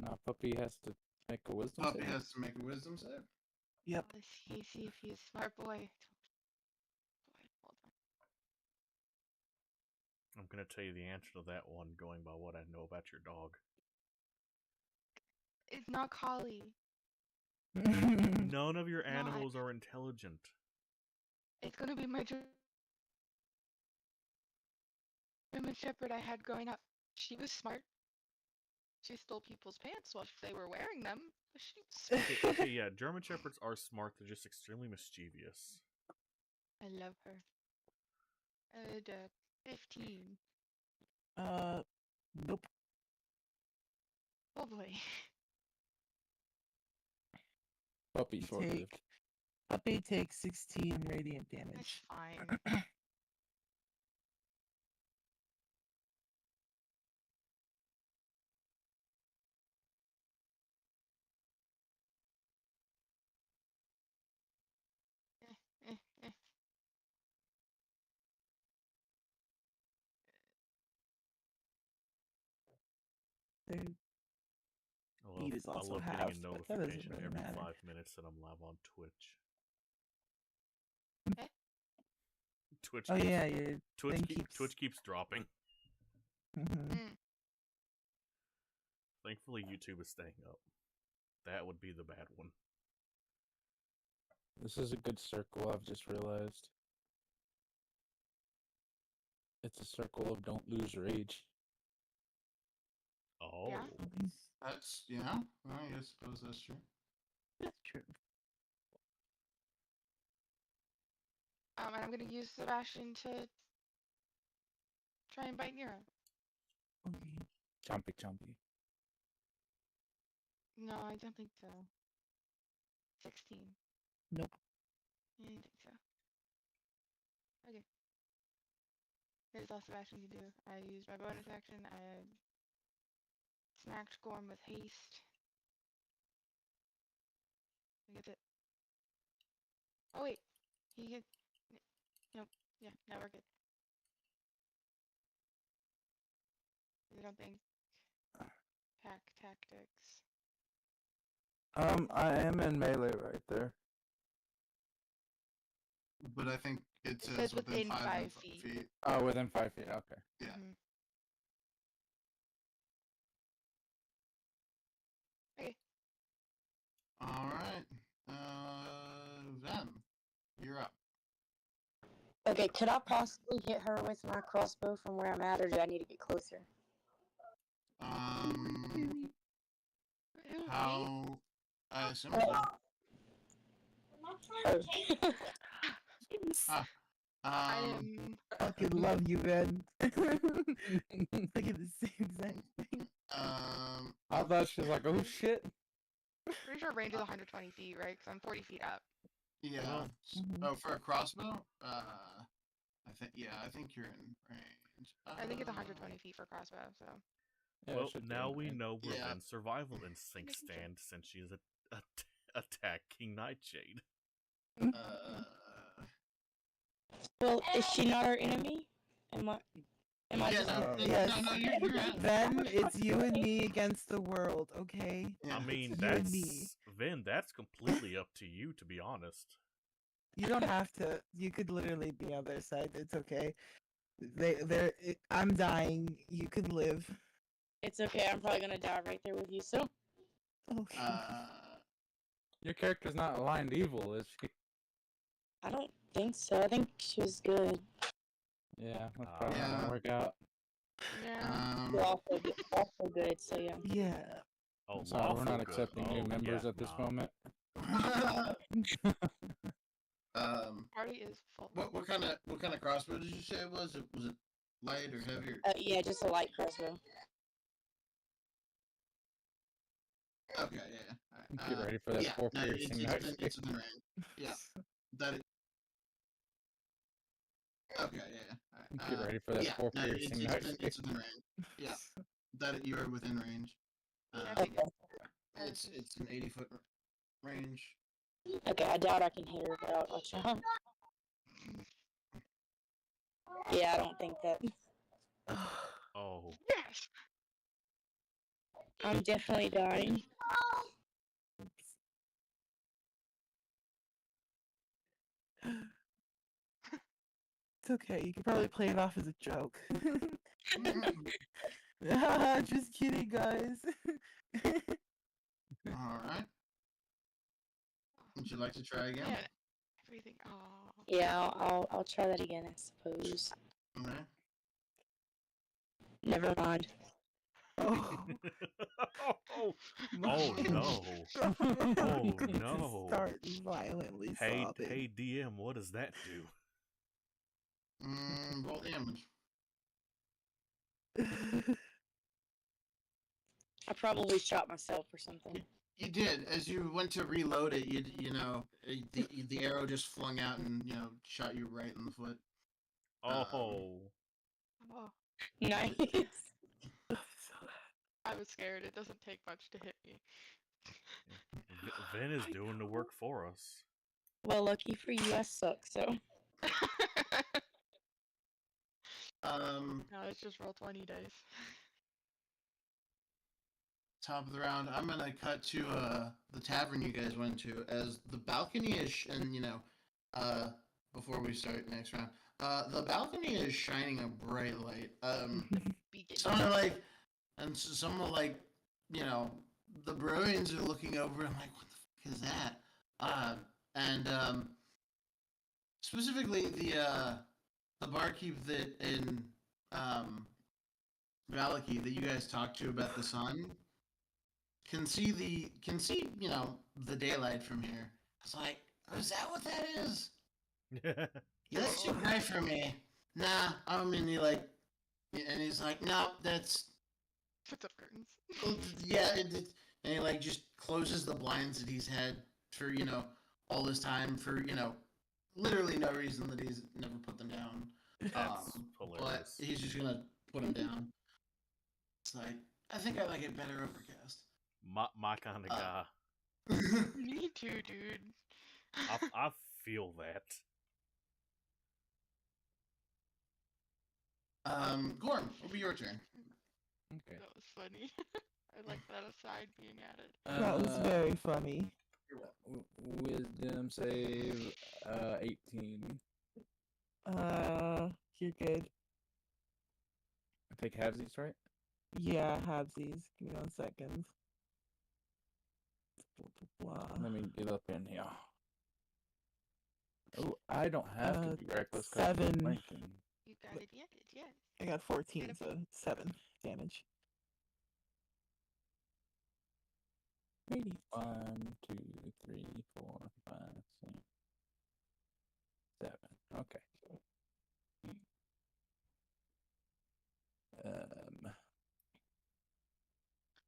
Now, Puppy has to make a wisdom Puppy save. has to make a wisdom save. Yep. Let's see if he's a smart boy. Hold on. I'm gonna tell you the answer to that one, going by what I know about your dog. It's not collie. None of your Not. animals are intelligent. It's gonna be my German Shepherd I had growing up. She was smart. She stole people's pants while they were wearing them. But she was smart. Okay, yeah, German Shepherds are smart. They're just extremely mischievous. I love her. 15. Nope. Oh boy. Puppy You short-lived. take- Puppy takes 16 radiant That's damage. fine. Eh. Their I Speed is I also love getting halved, a but that doesn't notification really every matter. 5 minutes that I'm live on Twitch. Eh? Twitch. Oh keeps, yeah, your thing keeps. Twitch keeps dropping. Mhm. Thankfully, YouTube is staying up. That would be the bad one. This is a good circle, I've just realized. It's a circle of don't lose rage. Oh. Yeah. That's, yeah. I suppose that's true. That's true. And I'm gonna use Sebastian to try and bite Nero. Okay. Chompy chompy. No, I don't think so. 16. Nope. I didn't think so. Okay. Here's all Sebastian can do. I used my bonus action. I smacked Gorm with haste. I get it. Oh wait, he hit. Nope. Yeah, now we're good. I don't think. Pack tactics. I am in melee right there. But I think it says says within 5 feet. Oh, within 5 feet, okay. Yeah. Mhm. Alright. Ven, you're up. Okay, could I possibly hit her with my crossbow from where I'm at, or do I need to get closer? Really? How? I assume Oh. so. I Um, am. Fucking love you, Ben. Look at the same exact thing. I thought she was like, oh shit. Pretty sure range is 120 feet, right? Because I'm 40 feet up. yeah. Mhm. Oh, for a crossbow? I think you're in range. I think it's 120 feet for crossbow, so. Yeah, it Well, should be now in we range. know where Yeah. Ben's survival instincts Making sure. stand since she is attacking Nightshade. Well, is she not our enemy? Am I Yeah, just Yes. no, you're in. Then it's you and me against the world, okay? Yeah. I mean, You and me. that's Vin. That's completely up to you, to be honest. You don't have to. You could literally be on their side. It's okay. I'm dying. You can live. It's okay, I'm probably gonna die right there with you, so. Okay. Your character's not aligned evil, is she? I don't think so. I think she was good. Yeah, that's probably not Yeah. gonna work out. Yeah. We're also good, so yeah. Yeah. Oh, Sorry, we're lawful not good. accepting Oh, new members yeah, at this nah. moment. Party is full. what kind of crossbow did you say it was? Was it light or heavy? Yeah, just a light crossbow. Okay, yeah. All right. Get ready for that Yeah, four no, piercing it's knife. within range. Yeah, that. Okay, yeah. All right. Get ready for that Yeah, four no, piercing knife. it's within range. Yeah, that you are within range. Yeah, I Um, figured. it's an 80-foot range. Okay, I doubt I can hit her, but I'll try. Yeah, I don't think that. Oh. Yes! I'm definitely dying. It's okay. You can probably play it off as a joke. Just kidding, guys. All right. Would you like to try again? Yeah, everything. Oh. Yeah, I'll try that again, I suppose. Okay. Never mind. Oh, Oh no. Oh, You're going to no. start violently Hey, sobbing. DM, what does that do? Roll damage. I probably shot myself or something. You did. As you went to reload it, the arrow just flung out and shot you right in the foot. Oh. Oh. Nice. I was scared. It doesn't take much to hit me. Vin is doing the work for us. Well, lucky for you, I suck, so. No, it's just roll 20 dice. Top of the round, I'm gonna cut to the tavern you guys went to, as the balcony is, before we start next round, the balcony is shining a bright light. Someone the Bruins are looking over and like, what the fuck is that? And specifically the barkeep that in Valaki that you guys talked to about the sun can see the daylight from here. I was like, is that what that is? Yeah, that's too bright for me. Nah, and he's like, no, that's Puts up curtains. yeah, and he like just closes the blinds that he's had for all this time for literally no reason that he's never put them down. That's But hilarious. he's just gonna put them down. It's like, I think I like it better overcast. My kind of guy. Me too, dude. I feel that. Gorm, it'll be your turn. Okay. That was funny. I like that aside being added. That was very funny. Wisdom save 18. You're good. I take halvesies, right? Yeah, halvesies. Give me 1 second. Blah, blah, blah. Let me get up in here. Oh, I don't have to be reckless. 'cause I'm 7. blanking. You got advantage, yes. I got 14, so 7 damage. Maybe 1, 2, 3, 4, 5, 6, 7. Okay.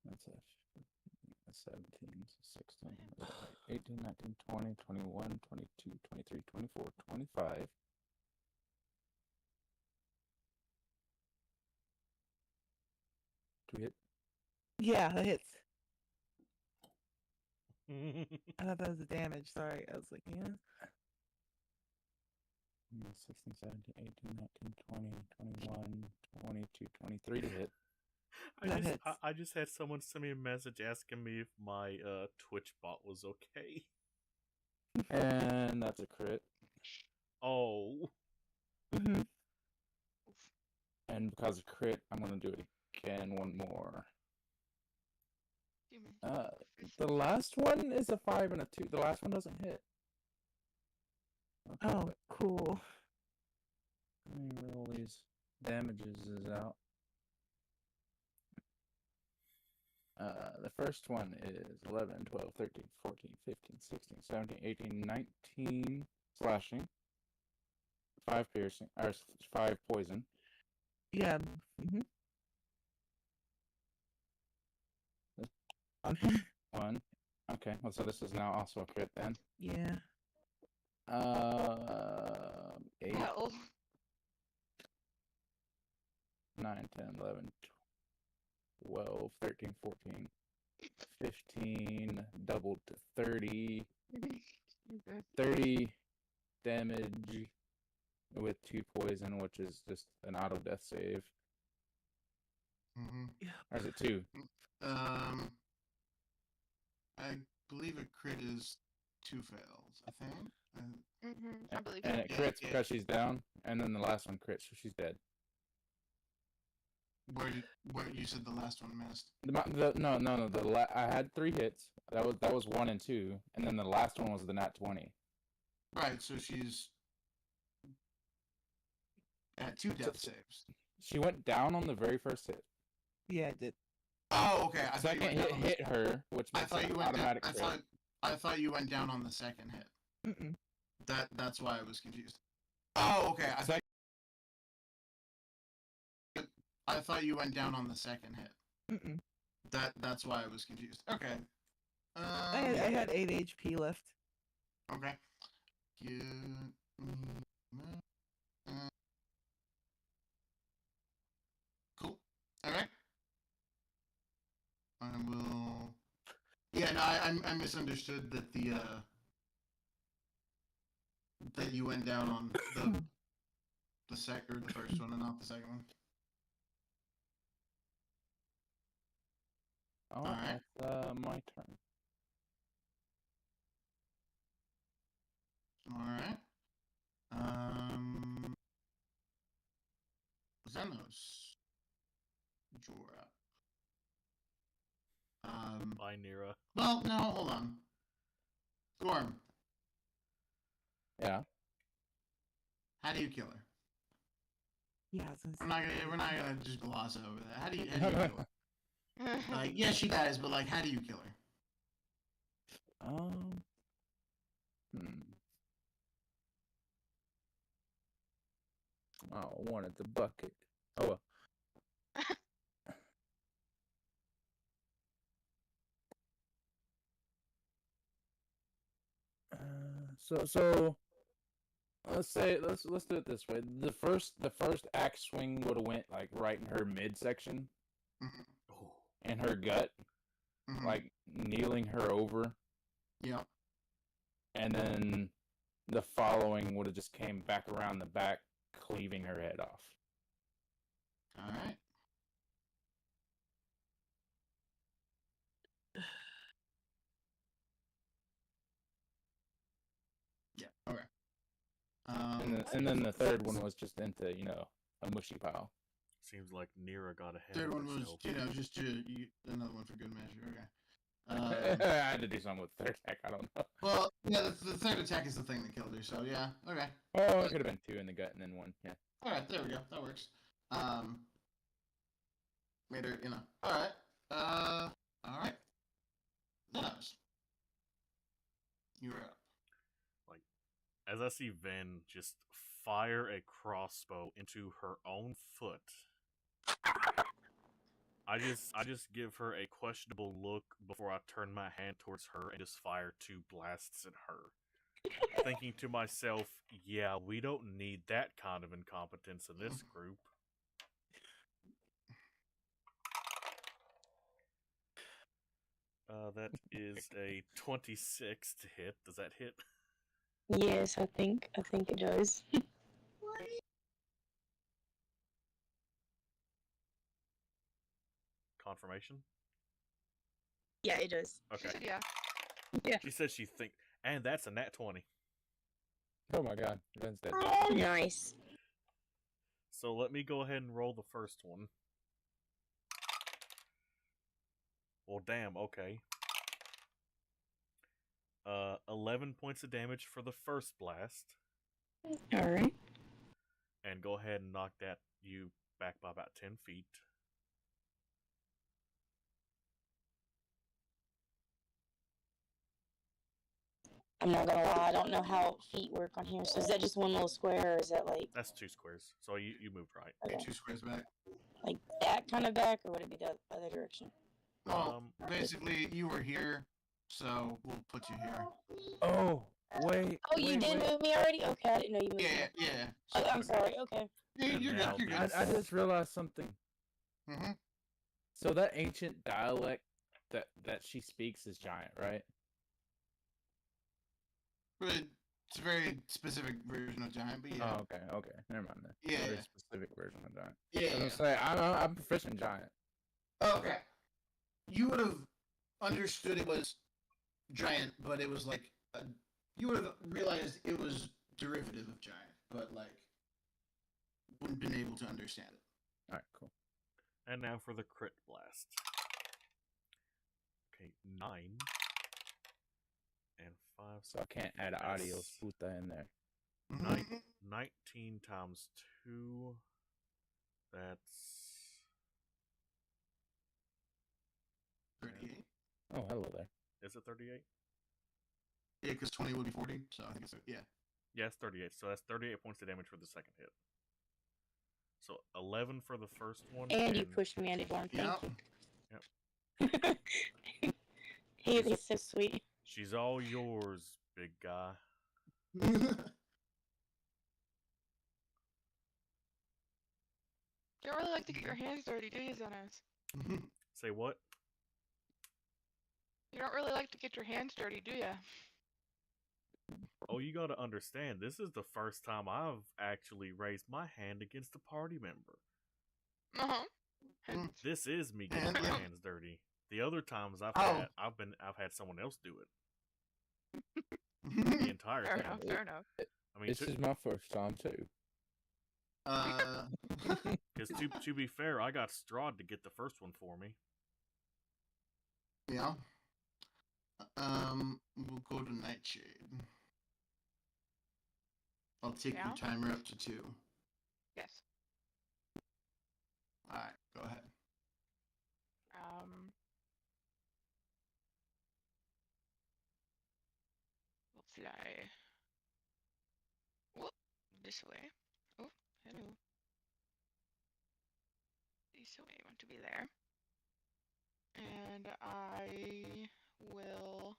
That's a 17, 16, 18, 19, 20, 21, 22, 23, 24, 25. Do we hit? Yeah, that hits. I thought that was the damage. Sorry, I was like, yeah. 16, 17, 18, 19, 20, 21, 22, 23 to hit. I just had someone send me a message asking me if my Twitch bot was okay. And that's a crit. Oh. Mm-hmm. And because of crit, I'm going to do it again one more. The last one is a 5 and a 2. The last one doesn't hit. Okay, Oh, cool. let me roll these damages out. The first one is 11, 12, 13, 14, 15, 16, 17, 18, 19 slashing. 5 piercing, or 5 poison. Yeah. Mm-hmm. 1. Okay, well, so this is now also a crit then. Yeah. 8, No. 9, 10, 11, 12, 13, 14, 15, doubled to 30. 30 damage with 2 poison, which is just an auto death save. Mm-hmm. Or is it 2? I believe a crit is 2 fails, I think. I believe And so. it crits because she's down, and then the last one crits, so she's dead. Where you said the last one missed? No. I had 3 hits. That was 1 and 2, and then the last one was the nat 20. Right, so she's at 2 death saves. She went down on the very first hit. Yeah, it did. Oh, okay. I thought Second hit her, which makes it automatic crit. I thought you went down on the second hit. Mm-mm. That's why I was confused. Oh, okay. I thought you went down on the second hit. Mm-mm. That's why I was confused. Okay. I had 8 HP left. Okay. Give me cool. Alright. I will. Yeah, no, I misunderstood that that you went down on the first one and not the second one. Oh, Alright. that's my turn. Alright. Xenos. Jorah. Bye, Nira. Well, no, hold on. Gorm, Yeah. how do you kill her? Yeah, We're not gonna just gloss over that. How do you kill her? Like, yeah, she dies, but like, how do you kill her? Oh, I wanted the bucket. Oh well. So let's do it this way. The first axe swing would have went like right in her midsection, Mm-hmm. in her gut, Mm-hmm. like kneeling her over. Yeah. And then the following would have just came back around the back, cleaving her head off. All right. Yeah. Okay. And then the third one was just into a mushy pile. Seems like Nira got ahead. Third of one was herself. just another one for good measure. Okay. I had to do something with third attack. I don't know. Well, yeah, the third attack is the thing that killed her. So yeah. Okay. Oh, it could have been 2 in the gut and then 1. Yeah. All right. There we go. That works. Made her. All right. All right. Xenos. You're up. Like, as I see Ven just fire a crossbow into her own foot, I just give her a questionable look before I turn my hand towards her and just fire 2 blasts at her. Thinking to myself, yeah, we don't need that kind of incompetence in this group. That is a 26 to hit. Does that hit? Yes, I think it does. Confirmation? Yeah, it does. Okay. Yeah. Yeah. She said she think, and that's a nat 20. Oh my god, Ben's dead. Oh, nice. So let me go ahead and roll the first one. Well, damn, okay. 11 points of damage for the first blast. Alright. And go ahead and knock you back by about 10 feet. I'm not gonna lie, I don't know how feet work on here. So is that just one little square, or is that like... That's 2 squares. So you moved right. Okay. 2 squares back. Like that kind of back, or would it be the other direction? Well, basically, you were here, so we'll put you here. Oh, wait. Oh, you did move me already? Okay, I didn't know you moved me. Yeah. Oh, I'm sorry. Okay. You're now good. You're good. I just realized something. Mm-hmm. So that ancient dialect that she speaks is giant, right? But it's a very specific version of giant, but yeah. Oh, okay. Never mind then. Yeah, Very yeah. specific version of giant. Yeah. I was gonna say I'm proficient giant. Okay. You would have understood it was giant, but it was like you would have realized it was derivative of giant, but like wouldn't been able to understand it. All right, cool. And now for the crit blast. Okay, 9 and 5. So I can't add an audio Yes. puta in there. 19 times 2. That's 38. Oh, hello there. Is it 38? Yeah, because 20 would be 40, so I think it's yeah. Yeah, it's 38. So that's 38 points of damage for the second hit. So 11 for the first one. And you pushed me into one. Thank Yep. you. He's so sweet. She's all yours, big guy. You don't really like to get your hands dirty, do you, Zenos? Say what? You don't really like to get your hands dirty, do you? Oh, you gotta understand, this is the first time I've actually raised my hand against a party member. Uh-huh. This is me getting And- my hands dirty. The other times I've Oh. had someone else do it. The entire Fair time. enough, fair enough. I mean, This is my first time too. because to be fair, I got Strahd to get the first one for me. yeah. We'll go to Nightshade. I'll take Yeah? your timer up to 2. Yes. Alright, go ahead. We'll fly. Whoop, this way. Oh, hello. This way, I want to be there. And I will...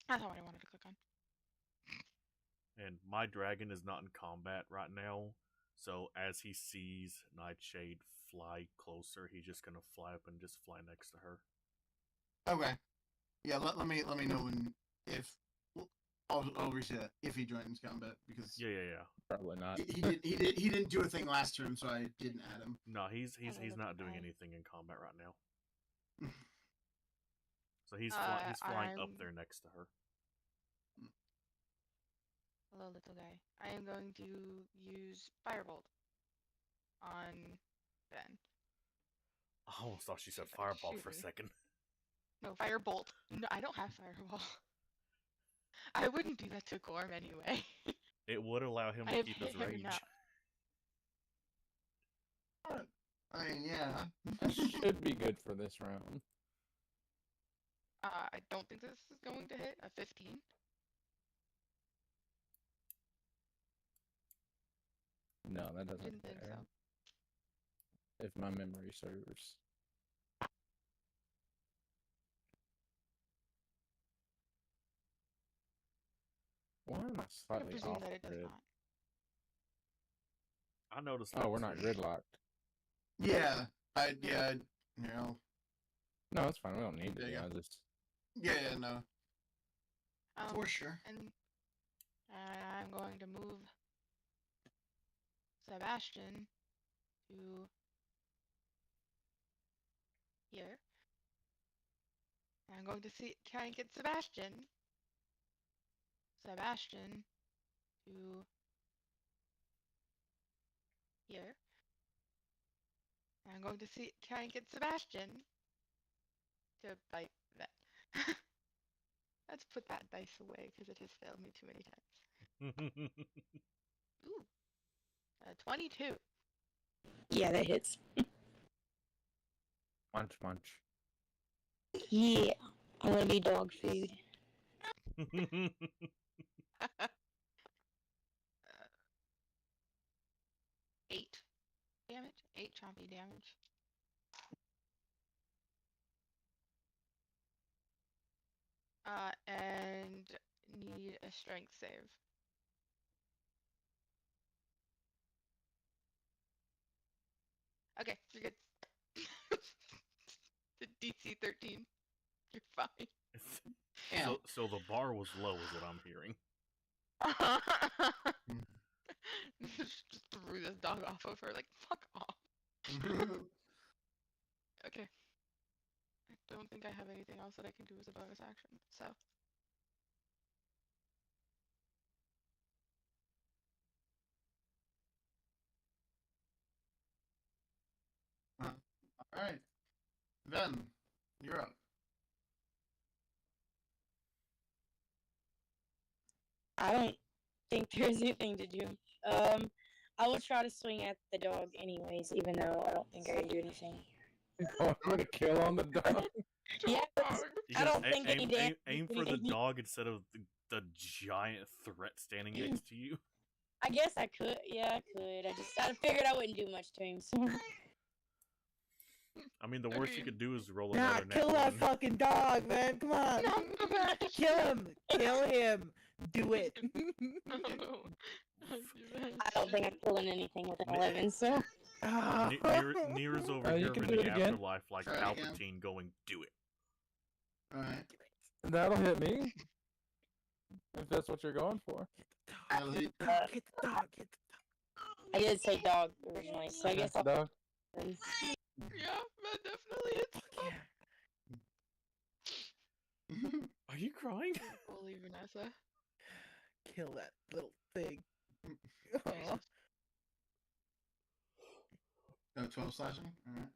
That's not what I wanted to click on. And my dragon is not in combat right now, so as he sees Nightshade fly closer, he's just gonna fly up and just fly next to her. Okay. Yeah, let me know if I'll reset that if he joins combat because Yeah. Probably not. he didn't do a thing last turn, so I didn't add him. No, he's little not doing guy. anything in combat right now. So he's Uh, flying up I'm- there next to her. Hello, little guy. I am going to use Firebolt on Ben. I almost thought she said See if I can fireball shoot for a me. second. No, Firebolt. No, I don't have Fireball. I wouldn't do that to Gorm anyway. It would allow him I to have keep hit his him range. enough. I mean, yeah. That should be good for this round. I don't think this is going to hit a 15. No, that doesn't Didn't think matter. so. If my memory serves. Why am I I slightly presume off that it does grid? not. I noticed. Oh, that we're too. not gridlocked. Yeah. You know. No, it's fine. We don't need to. Yeah. I just Yeah, no. Um, For sure. And I'm going to move Sebastian to here. And I'm going to try and get Sebastian to here. And I'm going to try and get Sebastian to bite that. Let's put that dice away because it has failed me too many times. Ooh, 22. Yeah, that hits. munch. Yeah, I'm gonna be dog food. 8 damage. 8 chompy damage. And need a strength save. Okay, you're good. The DC 13. You're fine. So the bar was low, is what I'm hearing. Just threw this dog off of her, like, fuck off. Okay. I don't think I have anything else that I can do as a bonus action, so. Alright. Ven, you're up. I don't think there's anything to do. I will try to swing at the dog anyways, even though I don't think I can do anything. Oh, put a kill on the dog. Yeah, You I gotta don't think any damage. aim for the dog instead of the giant threat standing next to you. I guess I could. Yeah, I could. I figured I wouldn't do much to him. So. I mean, the worst you could do is roll Nah, another kill net that one. fucking dog, man. Come on. No, Kill him. Kill him. Do it. no. I don't think I'm killing anything with an 11, so. Near's over You here can in do the it again. afterlife like Try it again. Palpatine going, do it. Alright. That'll hit me. If that's what you're going for. Ellie. Get the dog. Get the I did say dog originally, so I guess That's the I'll. dog. Yeah, that definitely hits. dog. Yeah. Are you crying? Holy Vanessa. Kill that little thing. Aw. Oh, 12 slashing? Alright.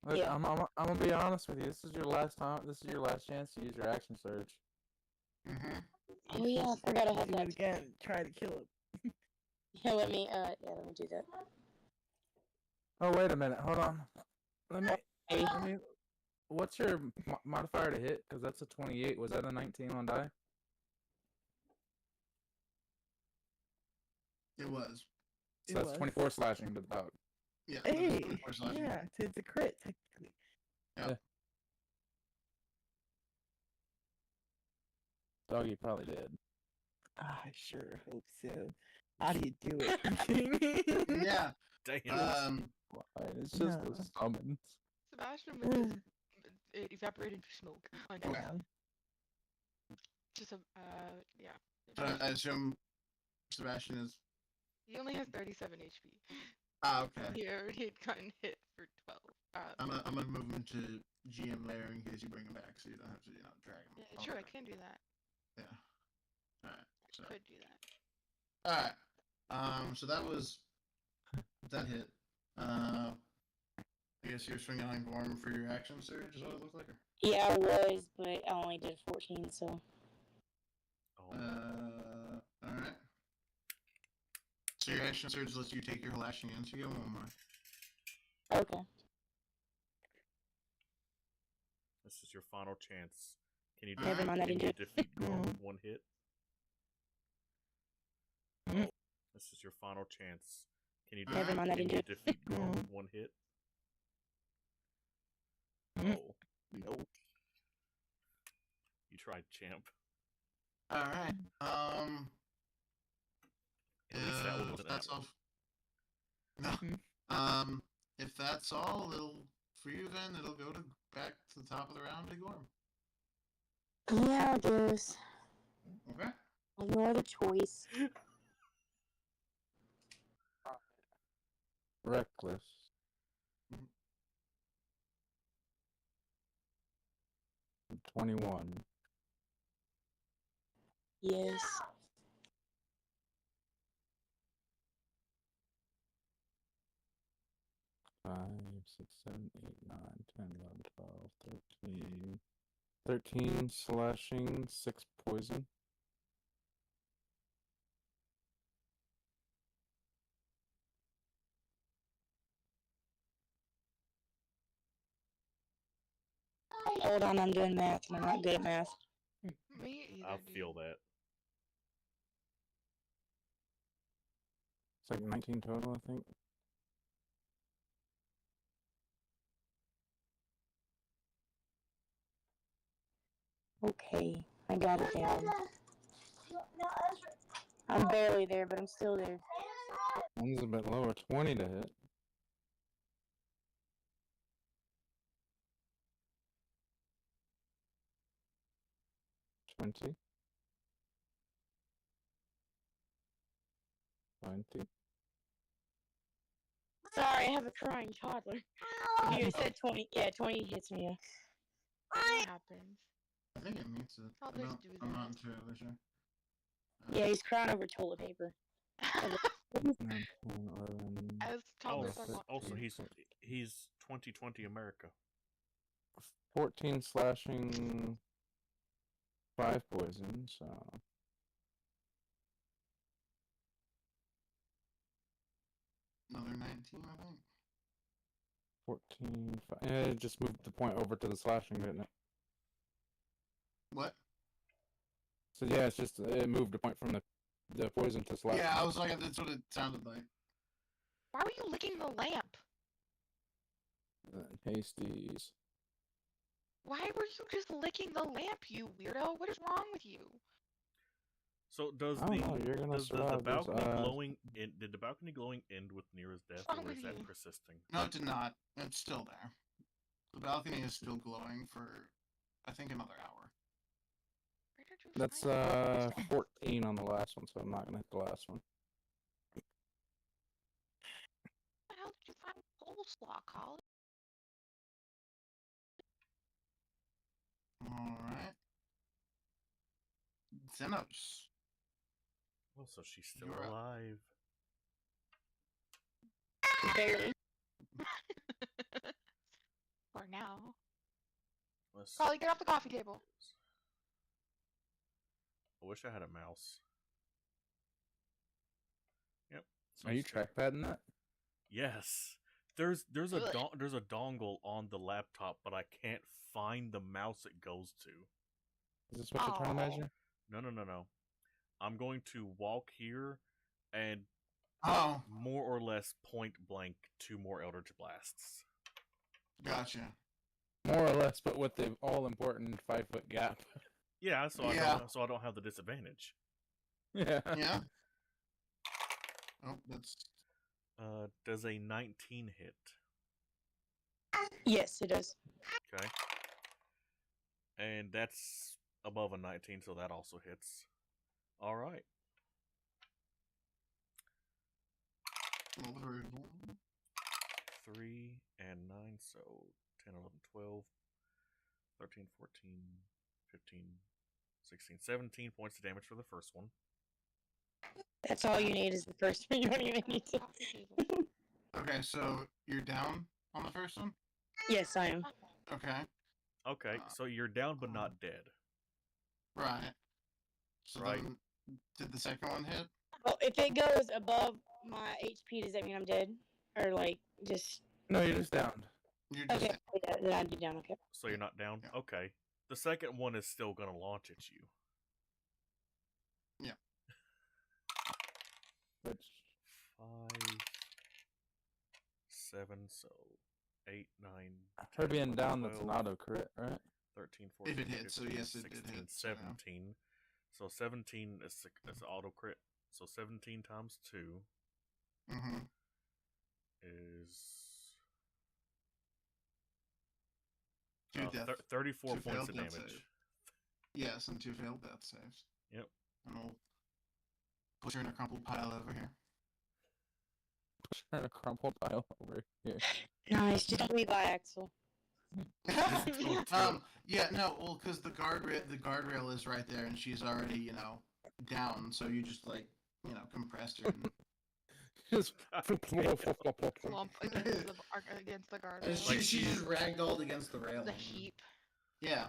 Look, Yeah. I'm gonna be honest with you. This is your last time. This is your last chance to use your action surge. Oh yeah, I forgot I had Do that. it again. Try to kill him. Yeah, let me do that. Oh wait a minute. Hold on. Let Maybe. me. What's your modifier to hit? Because that's a 28. Was that a 19 on die? It was. So It that's was. 24 slashing to the dog. Yeah. Hey, 24 slashing. yeah, it's a crit technically. Doggy probably did. I sure hope so. How do you do it? Yeah. Damn. It's just No. the summons. Sebastian would just evaporate into smoke. Under Okay. Just a, yeah. So I assume Sebastian is. He only has 37 HP. Ah, okay. He already had gotten hit for 12. I'm gonna move him to GM layer in case you bring him back, so you don't have to, drag him. Yeah, all sure, the I way. can do that. Yeah. All right. So. Could do that. All right. So that was that hit. I guess you're swinging on Gorm for your action surge. Is what it looked like. Yeah, I was, but I only did 14, so. Oh. All right. So your action surge lets you take your lashing in, so you get one more. Okay. This is your final chance. Can you Never mind, I can didn't you do defeat Gorm with one hit? Mm. This is your final chance. Can you Never mind, I can didn't you do defeat Gorm with one hit? Mm. Oh, Nope. you tried, champ. All right. At least that one If wasn't that's happening. all. No. If that's all, it'll for you then. It'll go to back to the top of the round to Gorm. Yeah, I guess. Okay. I have no other choice. Reckless. Mhm. 21. Yes. Five, 6, 7, 8, 9, 10, 11, 12, 13. 13 slashing, 6 poison. Hold on, I'm doing math. I'm not good at math. Me either. I dude. feel that. It's like 19 total, I think. Okay, I got it down. I'm barely there, but I'm still there. One's a bit lower, 20 to hit. $20. 20. Sorry, I have a crying toddler. You said 20. Yeah, 20 hits me. Yeah. What happens? I think it meets it. I'll just do I'm that. not entirely sure. Yeah, he's crying over toilet paper. 9, 10, 11. As toddlers are wont Also, to. he's 2020 America. 14 slashing, 5 poison, so. Another 19, I think. 14, 5. Yeah, it just moved the point over to the slashing, didn't it? What? So yeah, it's just, it moved the point from the poison to slashing. Yeah, I was like, that's what it sounded like. Why were you licking the lamp? Hasties. Why were you just licking the lamp, you weirdo? What is wrong with you? So does I don't know, you're gonna does the survive this, balcony glowing did the balcony glowing end with Nira's death, What's wrong or is with that you? persisting? No, it did not. It's still there. The balcony is still glowing for, I think, another hour. Where did you That's find it? 14 on the last one, so I'm not gonna hit the last one. Where the hell did you find coleslaw, Colin? Alright. Xenos. Oh, so she's still You're up. alive. Barely. For now. Let's Colin, get off the coffee table. I wish I had a mouse. Yep. So Are you still- trackpadding that? Yes. There's a Ugh. there's a dongle on the laptop, but I can't find the mouse it goes to. Is this what you're trying to Aw. measure? No. I'm going to walk here and Oh, more or less point blank 2 more Eldritch Blasts. gotcha. More or less, but with the all important 5-foot gap. Yeah, so Yeah. I don't have the disadvantage. Yeah. Yeah. Oh, that's Does a 19 hit? Yes, it does. Okay. And that's above a 19, so that also hits. All right. over. 3 and 9, so 10, 11, 12, 13, 14, 15, 16, 17 points of damage for the first one. That's all you need is the first one. You don't even need to. Coffee table. Okay, so you're down on the first one? Yes, I am. Okay, Okay, so you're down but not dead. right. So Right. then, did the second one hit? Well, if it goes above my HP, does that mean I'm dead? Or, like, just... No, you're just downed. You're just Okay, yeah, then I'd be down, okay. So you're not down? Yeah. Okay. The second one is still going to launch at you. Which 5, 7, so 8, 9, her being down, that's an 12, auto crit, right? 13, 14, If it hits, so 15, yes, it did 16, hit, so yeah. 17. So 17 is an auto crit. So 17 times 2 Mm-hmm. is 2 death. 34 2 points failed of death damage. save. Yes, and 2 failed death saves. Yep. And we'll put her in a crumpled pile over here. Trying to crumple pile over here. Nice, just don't leave by Axel. Yeah, no, well, because the guardrail is right there, and she's already, down. So you just compressed her. And, Just Clump against the guard. and she just ragdolled against the railing. The heap. Yeah.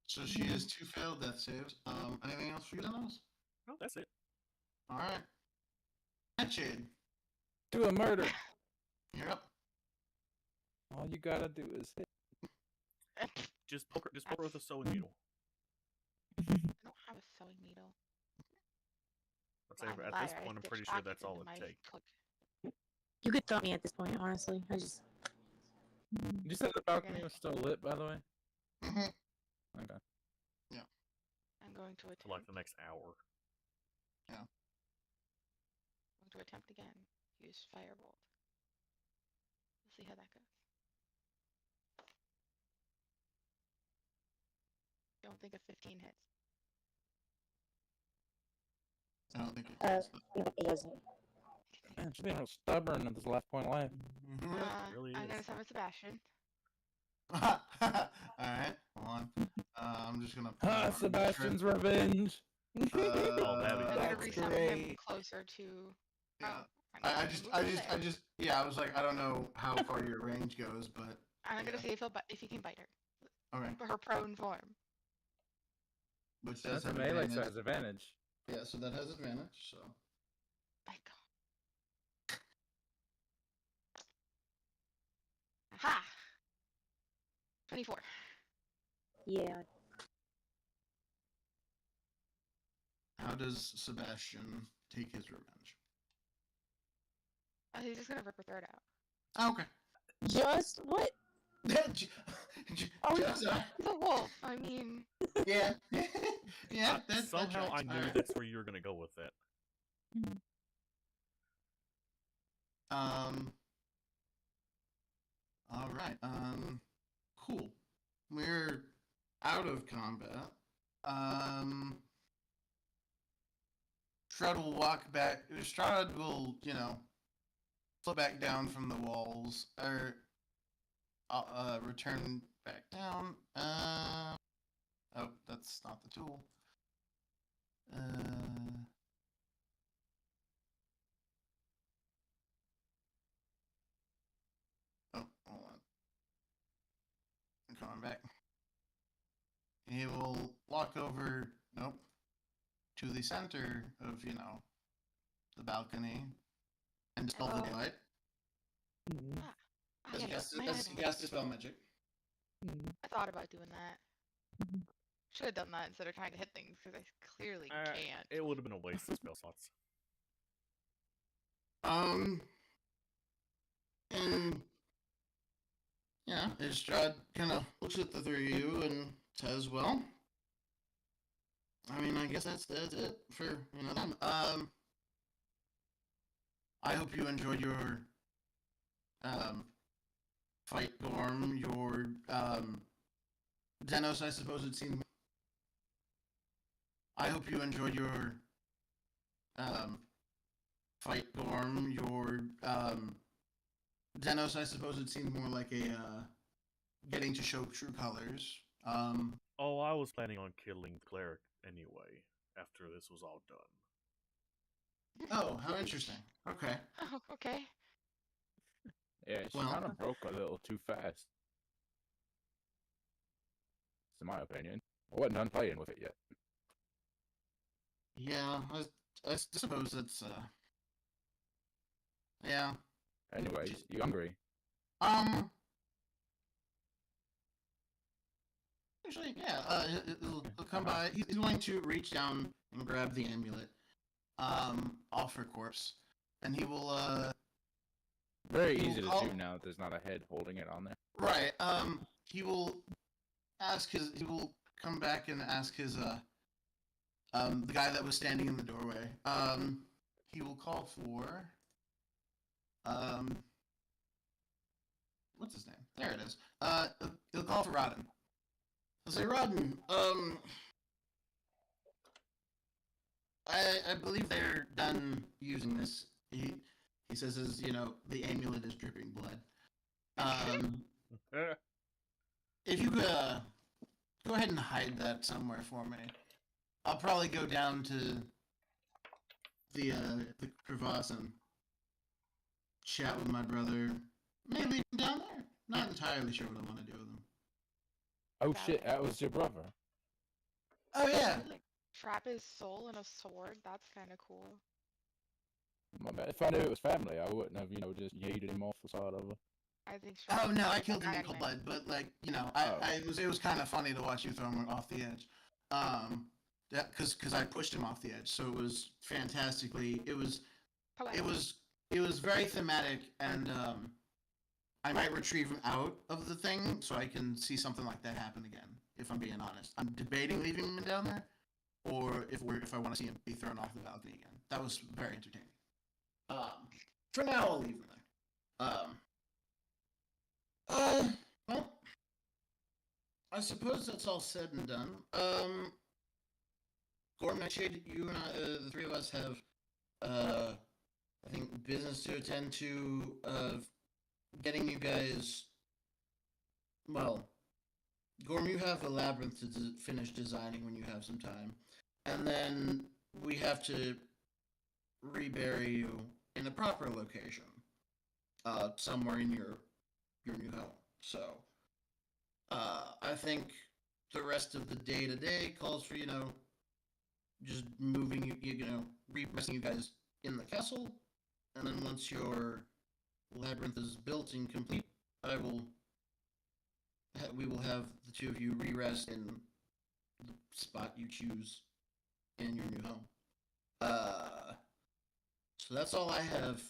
So she has 2 failed death saves. Anything else for you, Dennis? No, that's it. All right. Nightshade, do a murder. you're up. All you gotta do is hit. Just poke her with a sewing needle. I don't have a sewing needle. Let's say I'm a at liar, this I point, I'm stitched pretty sure pockets that's all into it my takes. coat. You could throw me at this point, honestly. I just... You said the balcony was still lit, by the way? Mhm. Okay. I'm going to For attempt. like the next hour. I'm going to attempt again. Use firebolt. We'll see how that goes. Don't think a 15 hits. I don't think it Uh, does. no, it doesn't. Man, she's being real stubborn at this last point in life. really I'm going is. to summon Sebastian. Alright, hold on. I'm just gonna. Sebastian's revenge. Oh, that'd be I'm going to That's resummon him great. closer to. Yeah. Oh, I'm I gonna just, move I him just, there. I just, yeah. I was like, I don't know how far your range goes, but I'm going yeah. to see if he can bite her. okay. Her prone form. Which does That's a have melee, so advantage. has advantage. Yeah, so that has advantage. So My God. Aha! 24. Yeah. how does Sebastian take his revenge? He's just gonna rip her throat out. Oh, okay. Just what? Oh, Just, he's a wolf. I mean, yeah, yeah. That Somehow tracks. I knew Alright. that's where you were gonna go with that. All right. Cool. We're out of combat. Strahd will walk back. Strahd will, flip back down from the walls, or return back down. Oh, that's not the tool. Oh, hold on. I'm coming back. He will walk over, nope, to the center of, the balcony and dispel the Oh. light. ah, As yeah, he casts, my as he eyeball. casts dispel magic. I thought about doing that. Should have done that instead of trying to hit things because I clearly can't. It would have been a waste of spell slots. And yeah, Strahd kind of looks at the three of you and says, "Well, I mean, I guess that's it for them. I hope you enjoyed your fight, Gorm. Your Denos, I suppose it seemed. I hope you enjoyed your fight, Gorm. Your Denos, I suppose it seemed more like a getting to show true colors. Oh, I was planning on killing the cleric anyway after this was all done. Oh, how interesting. Okay. Oh, okay. Yeah, she Well- kind of broke a little too fast. In my opinion. I wasn't done playing with it yet. Yeah, I suppose that's yeah. Anyways, you hungry? Actually, yeah. He'll come by. He's going to reach down and grab the amulet, off her corpse, and he will Very He will easy to call- do now that there's not a head holding it on there. right. He will He will come back and ask his the guy that was standing in the doorway. He will call for what's his name? There it is. He'll call for Rodden. He'll say, Rodden, I believe they're done using this. He says, the amulet is dripping blood. If you could go ahead and hide that somewhere for me, I'll probably go down to the crevasse and chat with my brother. Maybe leave him down there. Not entirely sure what I want to do with him. Oh shit, that was your brother. Oh yeah. Like, trap his soul in a sword. That's kind of cool. My bad. If I knew it was family, I wouldn't have, just yeeted him off the side of her. I think. Oh Strahd no, I is killed him in anyway. cold blood, but Oh. it was kind of funny to watch you throw him off the edge. Because I pushed him off the edge, so it was fantastically. It was Poetic. it was very thematic and I might retrieve him out of the thing so I can see something like that happen again. If I'm being honest, I'm debating leaving him down there, or if I want to see him be thrown off the balcony again. That was very entertaining. For now, I'll leave him there. Well, I suppose that's all said and done. Gorm, Nightshade, you and I, the three of us have, I think, business to attend to of getting you guys. Well, Gorm, you have a labyrinth to finish designing when you have some time, and then we have to rebury you in a proper location, somewhere in your new home. So, I think the rest of the day to day calls for just moving resting you guys in the castle, and then once your labyrinth is built and complete, we will have the two of you re-rest in the spot you choose in your new home. So that's all I have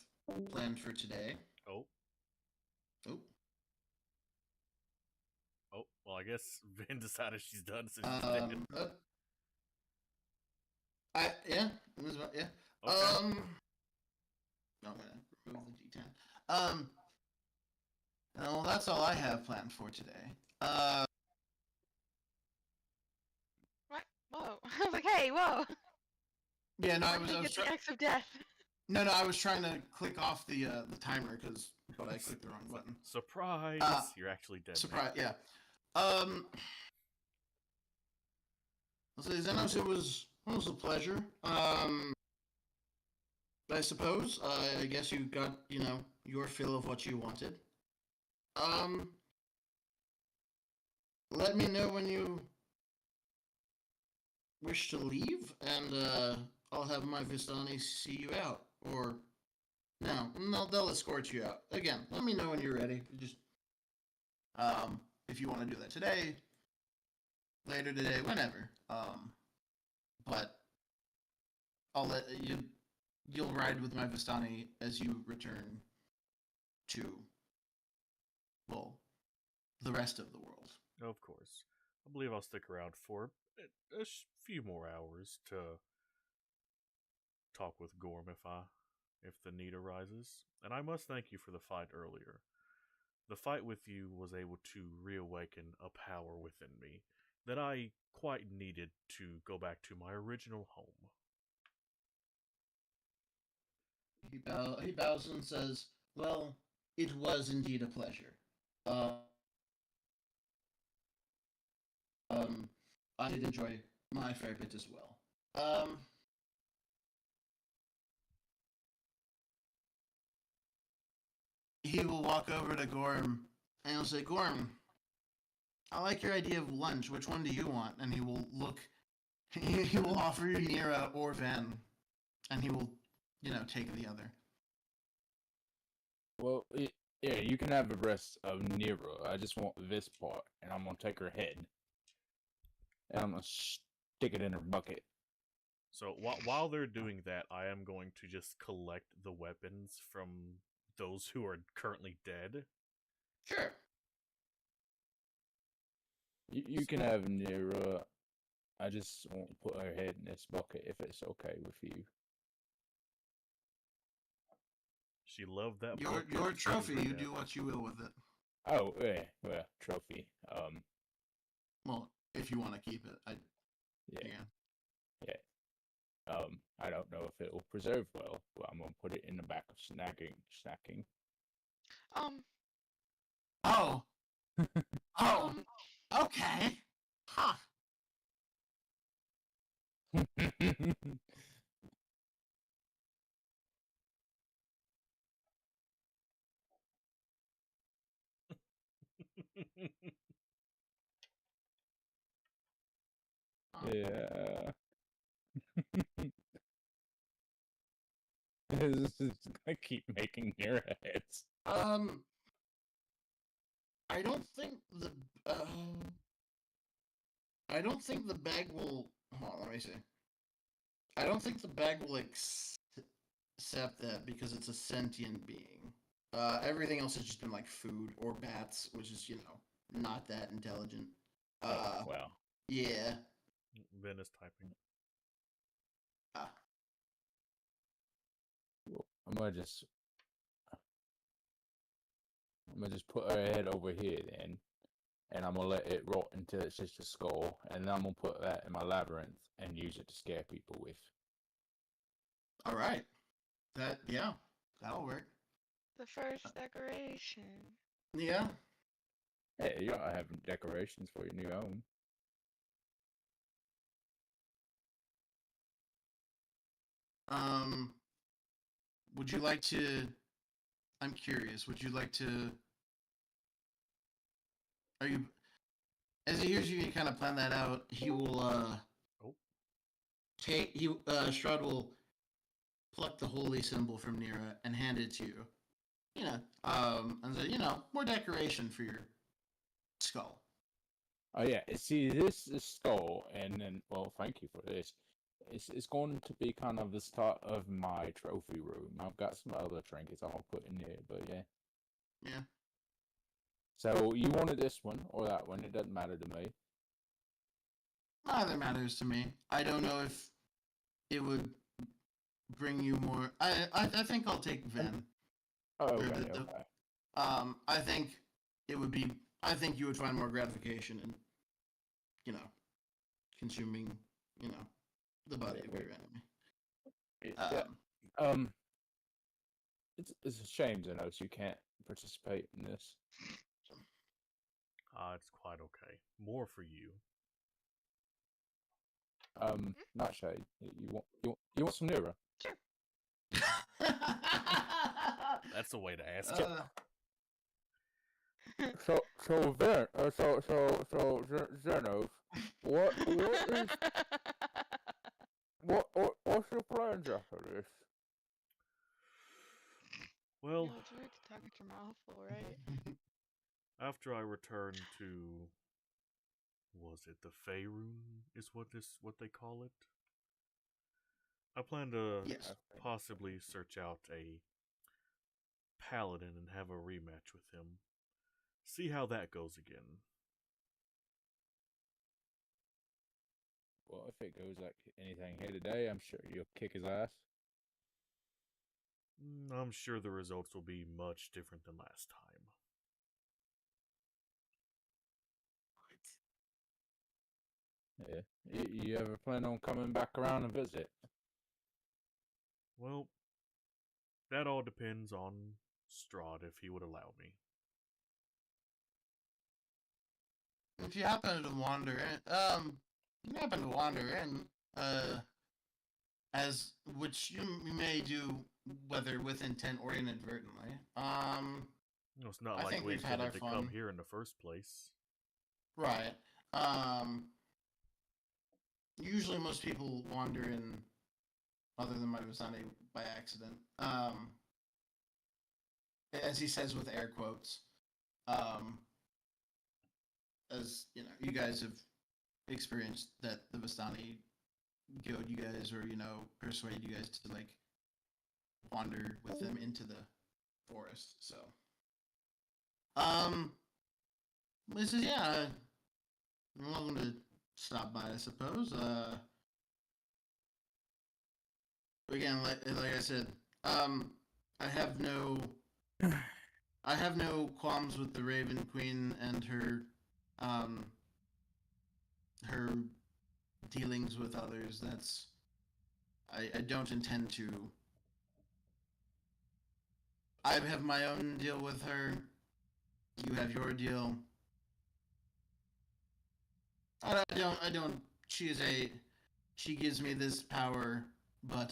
planned for today. Oh. Oh. Oh, well, I guess Vin decided she's done since she's dead. Yeah. Okay. I'm gonna remove the D10. Well, that's all I have planned for today. What? Whoa! I was like, hey, whoa! Yeah, no, I Where was did he get trying. the X of death. No, I was trying to click off the timer but I clicked the wrong button. Surprise! You're actually dead. Surprise! Yeah. I'll say, Xenos, it was a pleasure. I suppose. I guess you got your fill of what you wanted. Let me know when you wish to leave, and I'll have my Vistani see you out. Or no, they'll escort you out. Again, let me know when you're ready. Just if you want to do that today, later today, whenever. But I'll let you'll ride with my Vistani as you return to, well, the rest of the world. Of course. I believe I'll stick around for a few more hours to talk with Gorm if the need arises. And I must thank you for the fight earlier. The fight with you was able to reawaken a power within me that I quite needed to go back to my original home. He bows and says, "Well, it was indeed a pleasure. I did enjoy my fair bit as well. He will walk over to Gorm and he'll say, Gorm, I like your idea of lunch. Which one do you want? And he will look, he will offer you Nira or Van, and he will, take the other. Well, yeah, you can have the rest of Nira. I just want this part, and I'm gonna take her head, and I'm gonna stick it in her bucket. So while they're doing that, I am going to just collect the weapons from those who are currently dead. Sure. You can have Nira. I just won't put her head in this bucket if it's okay with you. She loved that. Your trophy. You do what you will with it. Oh, yeah, well, trophy. Well, if you want to keep it, yeah. I don't know if it will preserve well, but I'm gonna put it in the back of snacking. Oh. Oh. Okay. Huh. Yeah. This is gonna keep making your heads. I don't think the bag will. Hold on, let me see. I don't think the bag will accept that because it's a sentient being. Everything else has just been like food or bats, which is not that intelligent. Well, Yeah. Ben is typing. I'm gonna just put her head over here then, and I'm gonna let it rot until it's just a skull, and then I'm gonna put that in my labyrinth and use it to scare people with. All right. That'll work. The first decoration. Yeah. Hey, you gotta have decorations for your new home. Would you like to? I'm curious. Would you like to? Are you? As he hears you kind of plan that out, he will. Oh. Strahd will pluck the holy symbol from Nira and hand it to you. And say, more decoration for your skull. Oh yeah, see, this is skull, and then, well, thank you for this. It's going to be kind of the start of my trophy room. I've got some other trinkets I'll put in there, but yeah. Yeah. So you wanted this one or that one? It doesn't matter to me. Neither matters to me. I don't know if it would bring you more. I think I'll take Ven. Oh, Or okay, the- okay. I think it would be. I think you would find more gratification in, consuming, the body of your enemy. Yeah. It's a shame, Zenos, you can't participate in this. It's quite okay. More for you. Not shade. You want some Nira? That's the way to ask. So Zenos, what's your plans after this? Well, Yeah, it's weird to talk with your mouth full, right? after I return to, was it the Faerun? Is what they call it? I plan to Yes. possibly search out a paladin and have a rematch with him. See how that goes again. Well, if it goes like anything here today, I'm sure you'll kick his ass. I'm sure the results will be much different than last time. Yeah. You ever plan on coming back around and visit? Well, that all depends on Strahd if he would allow me. If you happen to wander in, as which you may do, whether with intent or inadvertently. It's not I like think we we've had intended our to come fun. here in the first place. Right. Usually most people wander in, other than my Vasani, by accident. As he says with air quotes. As you guys have experienced that the Vistani goad you guys, or persuade you guys to wander with them into the forest. So, this is you're welcome to stop by, I suppose. Again, like I said, I have no qualms with the Raven Queen and her her dealings with others. I don't intend to. I have my own deal with her. You have your deal. I don't. She gives me this power, but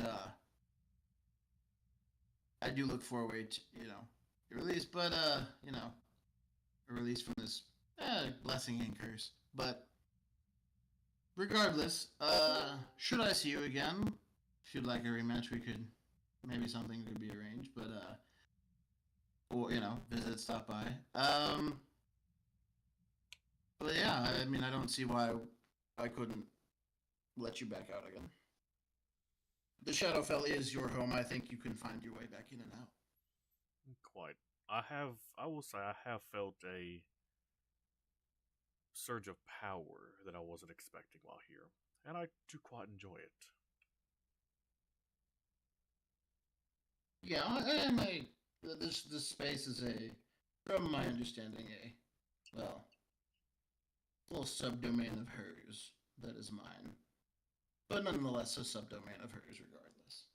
I do look forward to your release. But a release from this blessing and curse. But regardless, should I see you again? If you'd like a rematch, we could maybe something could be arranged. But or visit, stop by. But yeah, I mean, I don't see why I couldn't let you back out again. The Shadowfell is your home. I think you can find your way back in and out. Quite I will say I have felt a surge of power that I wasn't expecting while here, and I do quite enjoy it. Yeah, this space is from my understanding, well, little subdomain of hers that is mine, but nonetheless a subdomain of hers regardless.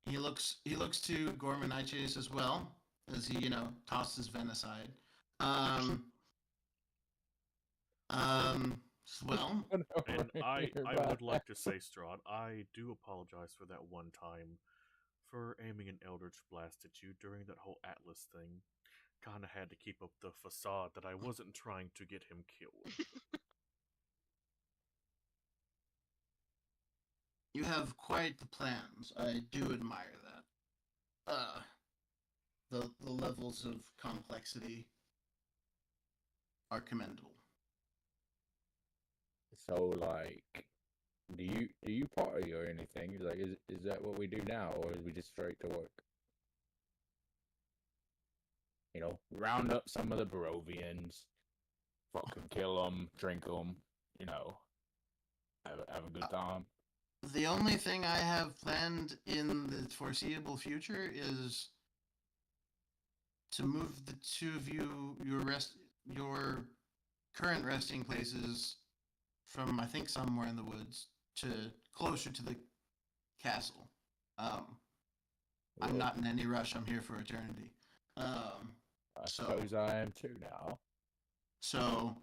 He looks to Gorman Chase as well as he tosses Ven aside. Um, well, And I would like to say, Strahd, I do apologize for that one time for aiming an Eldritch Blast at you during that whole Atlas thing. Kinda had to keep up the facade that I wasn't trying to get him killed. you have quite the plans. I do admire that. The levels of complexity are commendable. So like, do you party or anything? Like, is that what we do now, or is we just straight to work? Round up some of the Barovians, fucking kill them, drink them, have a good time. The only thing I have planned in the foreseeable future is to move the two of your current resting places from I think somewhere in the woods to closer to the castle. I'm not in any rush. I'm here for eternity. I suppose I am too now. So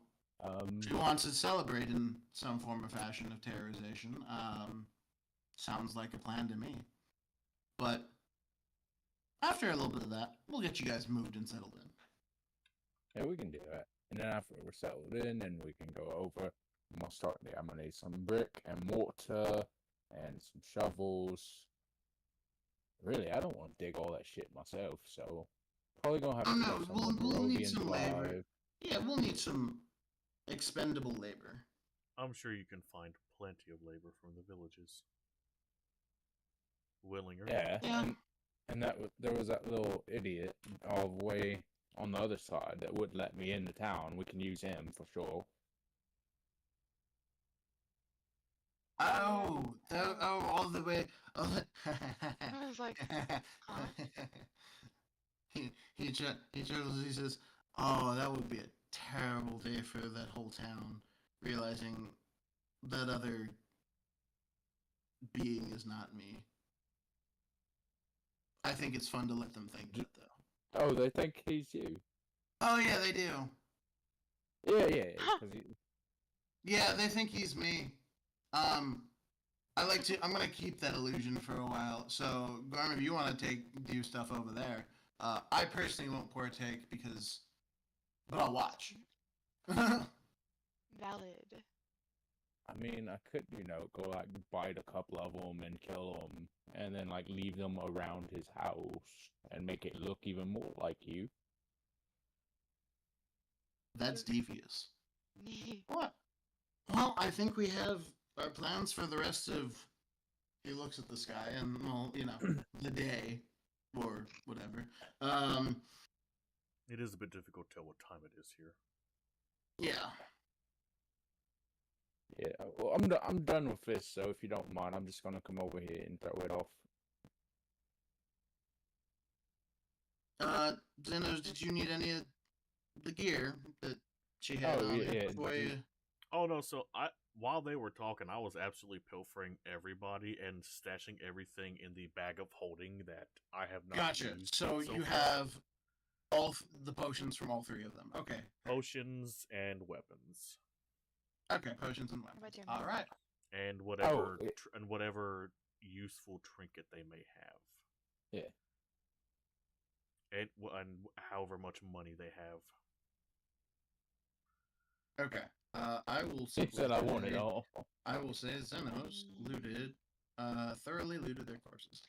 if he wants to celebrate in some form or fashion of terrorization, sounds like a plan to me. But after a little bit of that, we'll get you guys moved and settled in. Yeah, we can do that. And then after we're settled in, then we can go over. I'm gonna start there. I'm gonna need some brick and mortar and some shovels. Really, I don't want to dig all that shit myself, so probably gonna have to no, get some we'll need Barovian some labor. drive. Yeah, we'll need some expendable labor. I'm sure you can find plenty of labor from the villages. Willing or Yeah, Yeah. and there was that little idiot all the way on the other side that wouldn't let me into town. We can use him for sure. All the way. Oh, I was like, huh? he chuckles. He says, "Oh, that would be a terrible day for that whole town, realizing that other being is not me." I think it's fun to let them think that, though. Oh, they think he's you. Oh yeah, they do. Yeah, Yeah, they think he's me. I'm gonna keep that illusion for a while. So, Garm, if you want to do stuff over there, I personally won't partake but I'll watch. Valid. I mean, I could, go like bite a couple of them and kill them, and then like leave them around his house and make it look even more like you. That's devious. What? Well, I think we have our plans for the rest of. He looks at the sky and, well, the day or whatever. It is a bit difficult to tell what time it is here. Yeah. Yeah, well, I'm done with this, so if you don't mind, I'm just gonna come over here and throw it off. Zenos, did you need any of the gear that she had on yeah, before you? Oh no, so while they were talking, I was absolutely pilfering everybody and stashing everything in the bag of holding that I have not Gotcha. used. So you far. have all the potions from all three of them. Okay. Potions and weapons. Okay, potions and weapons. All right. And whatever useful trinket they may have. Yeah. And however much money they have. Okay. I will He said I want it all. I will say Xenos thoroughly looted their corpses.